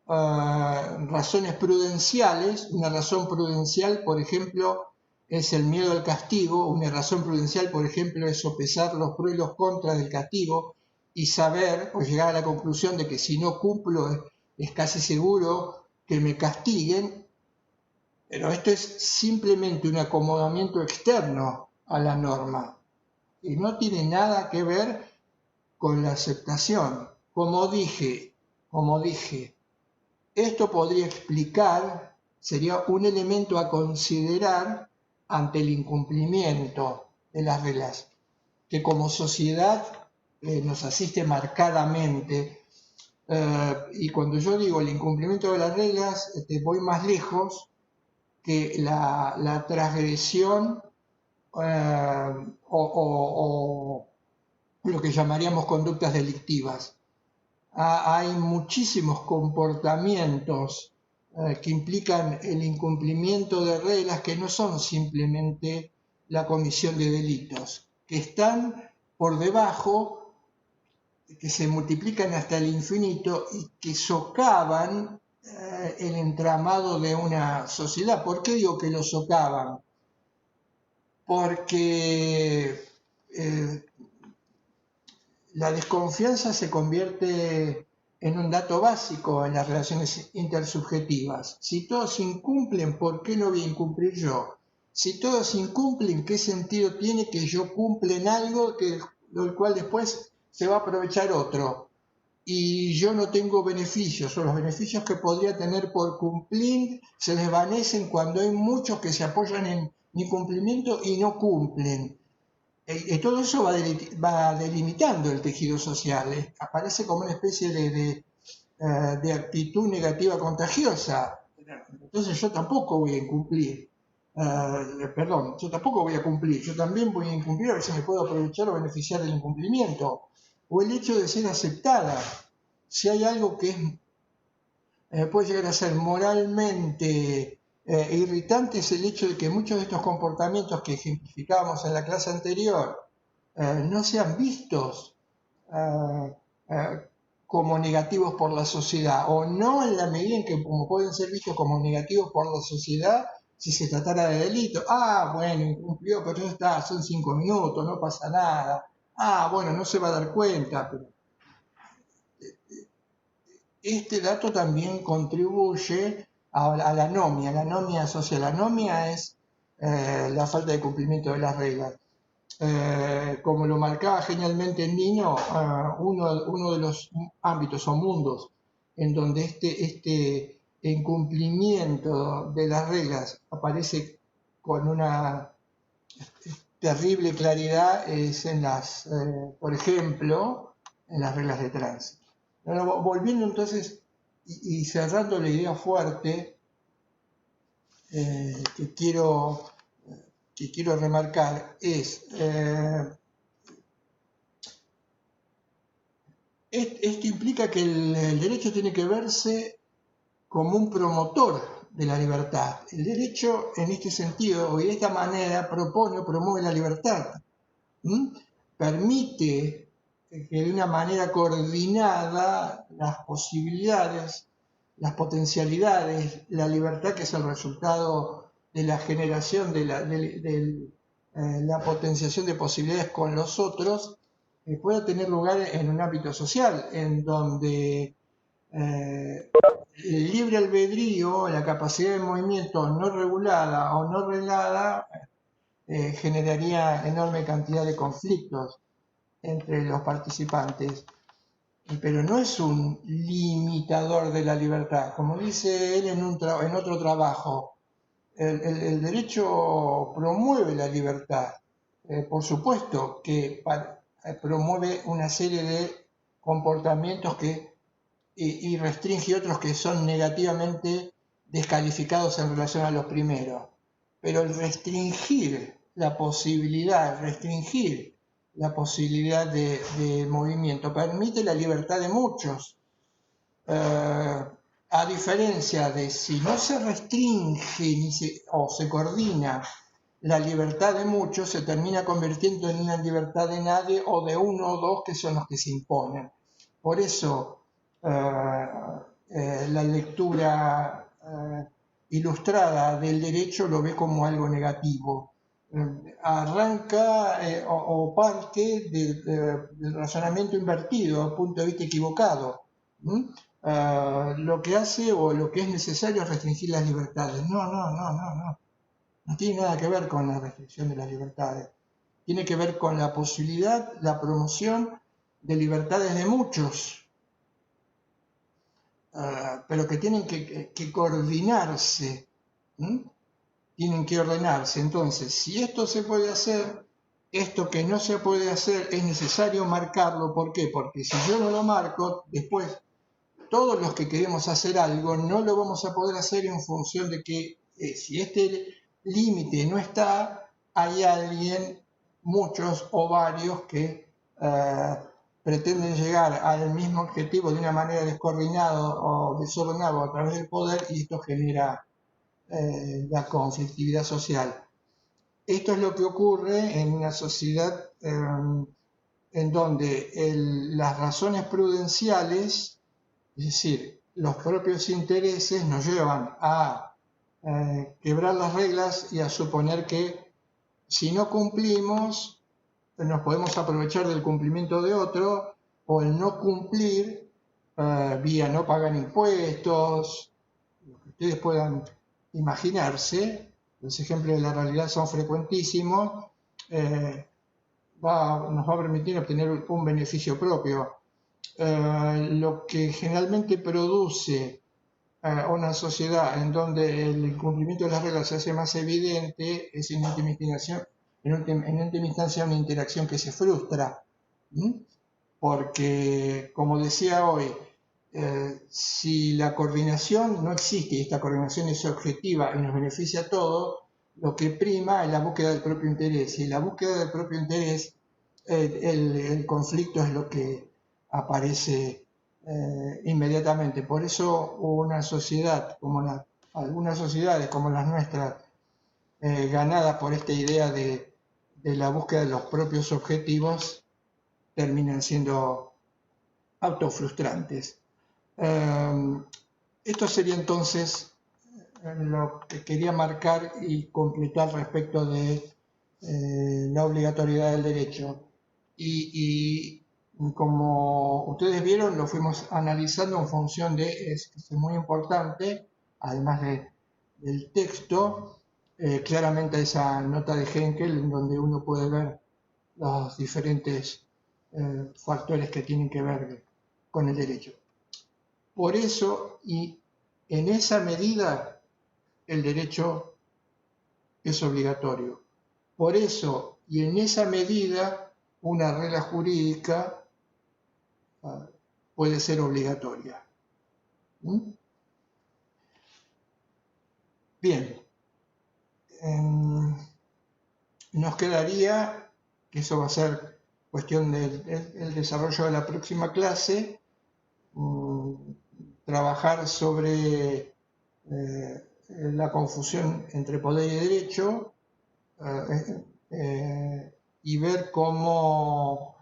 razones prudenciales. Una razón prudencial, por ejemplo, es el miedo al castigo. Una razón prudencial, por ejemplo, es sopesar los pros y los contras del castigo y saber o llegar a la conclusión de que si no cumplo es casi seguro que me castiguen. Pero esto es simplemente un acomodamiento externo a la norma y no tiene nada que ver con la aceptación. Como dije, esto podría explicar, sería un elemento a considerar ante el incumplimiento de las reglas, que como sociedad nos asiste marcadamente. Y cuando yo digo el incumplimiento de las reglas, voy más lejos que la transgresión o lo que llamaríamos conductas delictivas. Hay muchísimos comportamientos que implican el incumplimiento de reglas que no son simplemente la comisión de delitos, que están por debajo, que se multiplican hasta el infinito y que socavan el entramado de una sociedad. ¿Por qué digo que lo socavan? Porque la desconfianza se convierte en un dato básico en las relaciones intersubjetivas. Si todos incumplen, ¿por qué no voy a incumplir yo? Si todos incumplen, ¿qué sentido tiene que yo cumpla en algo del cual después se va a aprovechar otro? y yo no tengo beneficios, o los beneficios que podría tener por cumplir se desvanecen cuando hay muchos que se apoyan en mi cumplimiento y no cumplen. Todo eso va delimitando el tejido social, aparece como una especie de actitud negativa contagiosa. Entonces yo tampoco voy a incumplir. Perdón, yo tampoco voy a cumplir, yo también voy a incumplir a ver si me puedo aprovechar o beneficiar del incumplimiento. O el hecho de ser aceptada. Si hay algo que puede llegar a ser moralmente irritante, es el hecho de que muchos de estos comportamientos que ejemplificábamos en la clase anterior no sean vistos como negativos por la sociedad, o no en la medida en que como pueden ser vistos como negativos por la sociedad si se tratara de delito. Bueno, incumplió, pero ya está, son 5 minutos, no pasa nada. Bueno, no se va a dar cuenta, pero este dato también contribuye a la anomia social. La anomia es la falta de cumplimiento de las reglas. Como lo marcaba genialmente Nino, uno de los ámbitos o mundos en donde este incumplimiento de las reglas aparece con una terrible claridad es en por ejemplo, en las reglas de tránsito. Volviendo entonces y cerrando la idea fuerte que quiero remarcar es esto implica que el derecho tiene que verse como un promotor de la libertad. El derecho en este sentido y de esta manera propone o promueve la libertad. Permite que de una manera coordinada las posibilidades, las potencialidades, la libertad que es el resultado de la generación, de la potenciación de posibilidades con los otros, pueda tener lugar en un ámbito social, en donde el libre albedrío, la capacidad de movimiento no regulada o no reglada, generaría enorme cantidad de conflictos entre los participantes, pero no es un limitador de la libertad. Como dice él en otro trabajo, el derecho promueve la libertad. Por supuesto que promueve una serie de comportamientos y restringe otros que son negativamente descalificados en relación a los primeros. Pero el restringir la posibilidad de movimiento permite la libertad de muchos. A diferencia de si no se restringe o se coordina la libertad de muchos, se termina convirtiendo en una libertad de nadie o de uno o dos que son los que se imponen. Por eso la lectura ilustrada del derecho lo ve como algo negativo. Arranca o parte del razonamiento invertido, punto de vista equivocado. Lo que hace o lo que es necesario es restringir las libertades. No tiene nada que ver con la restricción de las libertades. Tiene que ver con la posibilidad, la promoción de libertades de muchos, pero que tienen que coordinarse, tienen que ordenarse. Entonces, si esto se puede hacer, esto que no se puede hacer, es necesario marcarlo. ¿Por qué? Porque si yo no lo marco, después todos los que queremos hacer algo no lo vamos a poder hacer en función de que si este límite no está, hay alguien, muchos o varios que pretenden llegar al mismo objetivo de una manera descoordinada o desordenada a través del poder, y esto genera la conflictividad social. Esto es lo que ocurre en una sociedad en donde las razones prudenciales, es decir, los propios intereses, nos llevan a quebrar las reglas y a suponer que si no cumplimos, nos podemos aprovechar del cumplimiento de otro, o el no cumplir vía no pagar impuestos, lo que ustedes puedan imaginarse. Los ejemplos de la realidad son frecuentísimos. Nos va a permitir obtener un beneficio propio. lo que generalmente produce una sociedad en donde el incumplimiento de las reglas se hace más evidente es en última instancia, una interacción que se frustra. ¿Mm? Porque, como decía hoy, si la coordinación no existe y esta coordinación es objetiva y nos beneficia a todos, lo que prima es la búsqueda del propio interés. Y la búsqueda del propio interés, el conflicto es lo que aparece inmediatamente. Por eso una sociedad, algunas sociedades como las nuestras, ganadas por esta idea de la búsqueda de los propios objetivos, terminan siendo autofrustrantes. Esto sería entonces lo que quería marcar y completar respecto de la obligatoriedad del derecho. Y como ustedes vieron, lo fuimos analizando en función de, es muy importante, además del texto, claramente esa nota de Henkel en donde uno puede ver los diferentes factores que tienen que ver con el derecho. Por eso y en esa medida el derecho es obligatorio. Por eso y en esa medida una regla jurídica puede ser obligatoria. ¿Mm? Bien, nos quedaría, que eso va a ser cuestión del desarrollo de la próxima clase, trabajar sobre la confusión entre poder y derecho y ver cómo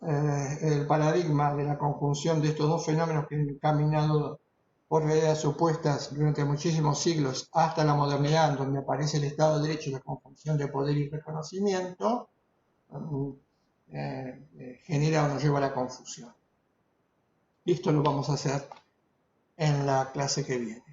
el paradigma de la conjunción de estos dos fenómenos que han caminado por realidades supuestas durante muchísimos siglos hasta la modernidad, en donde aparece el Estado de Derecho y la conjunción de poder y reconocimiento, genera o nos lleva a la confusión. Y esto lo vamos a hacer en la clase que viene.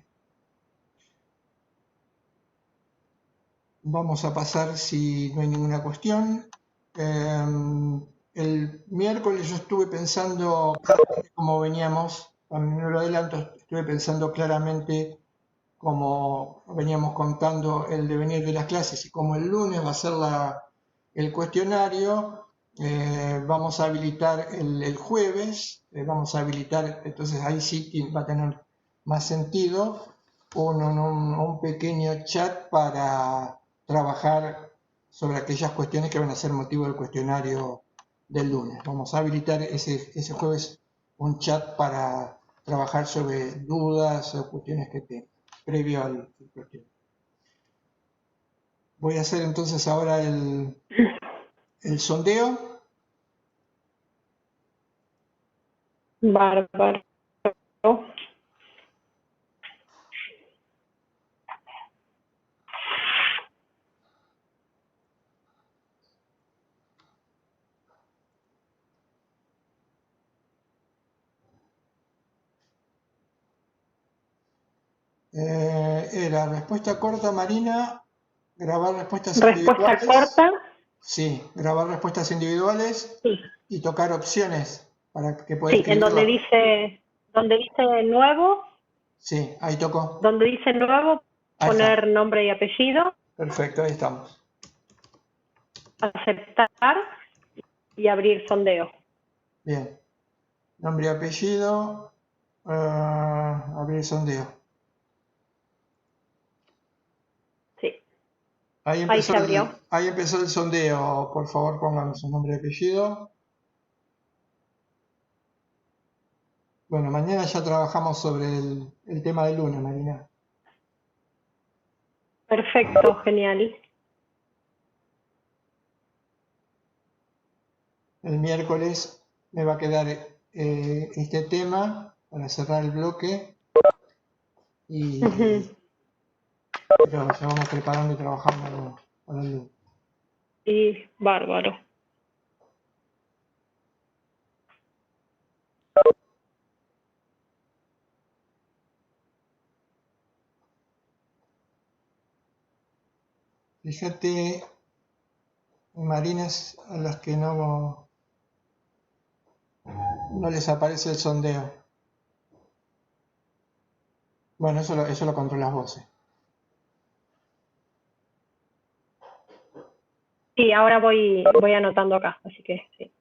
Vamos a pasar, si no hay ninguna cuestión. El miércoles yo estuve pensando, como veníamos, también no lo adelanto, estuve pensando claramente como veníamos contando el devenir de las clases y como el lunes va a ser el cuestionario, vamos a habilitar el jueves, vamos a habilitar, entonces ahí sí va a tener más sentido, un pequeño chat para trabajar sobre aquellas cuestiones que van a ser motivo del cuestionario del lunes. Vamos a habilitar ese jueves un chat para trabajar sobre dudas o cuestiones que tengan previo al cuestionario. Voy a hacer entonces ahora el sondeo. Bárbaro. Era respuesta corta, Marina, grabar respuestas Respuesta individuales. corta. Sí, grabar respuestas individuales Sí. Y tocar opciones para que pueda Sí, en donde escribirla. dice nuevo, Sí, ahí tocó. donde dice nuevo, Ahí poner está. nombre y apellido, Perfecto, ahí estamos. aceptar y abrir sondeo. Bien. Nombre y apellido. Abrir sondeo. Sí, Ahí se abrió. ahí empezó el sondeo. Por favor, pongan su nombre y apellido. Bueno, mañana ya trabajamos sobre el tema del lunes, Marina. Perfecto, genial. El miércoles me va a quedar este tema para cerrar el bloque y pero ya vamos preparando y trabajando para el lunes. Sí, bárbaro. Fíjate, Marinas, a las que no No les aparece el sondeo. Bueno, eso lo controlas vos. Sí, ahora voy anotando acá, así que sí.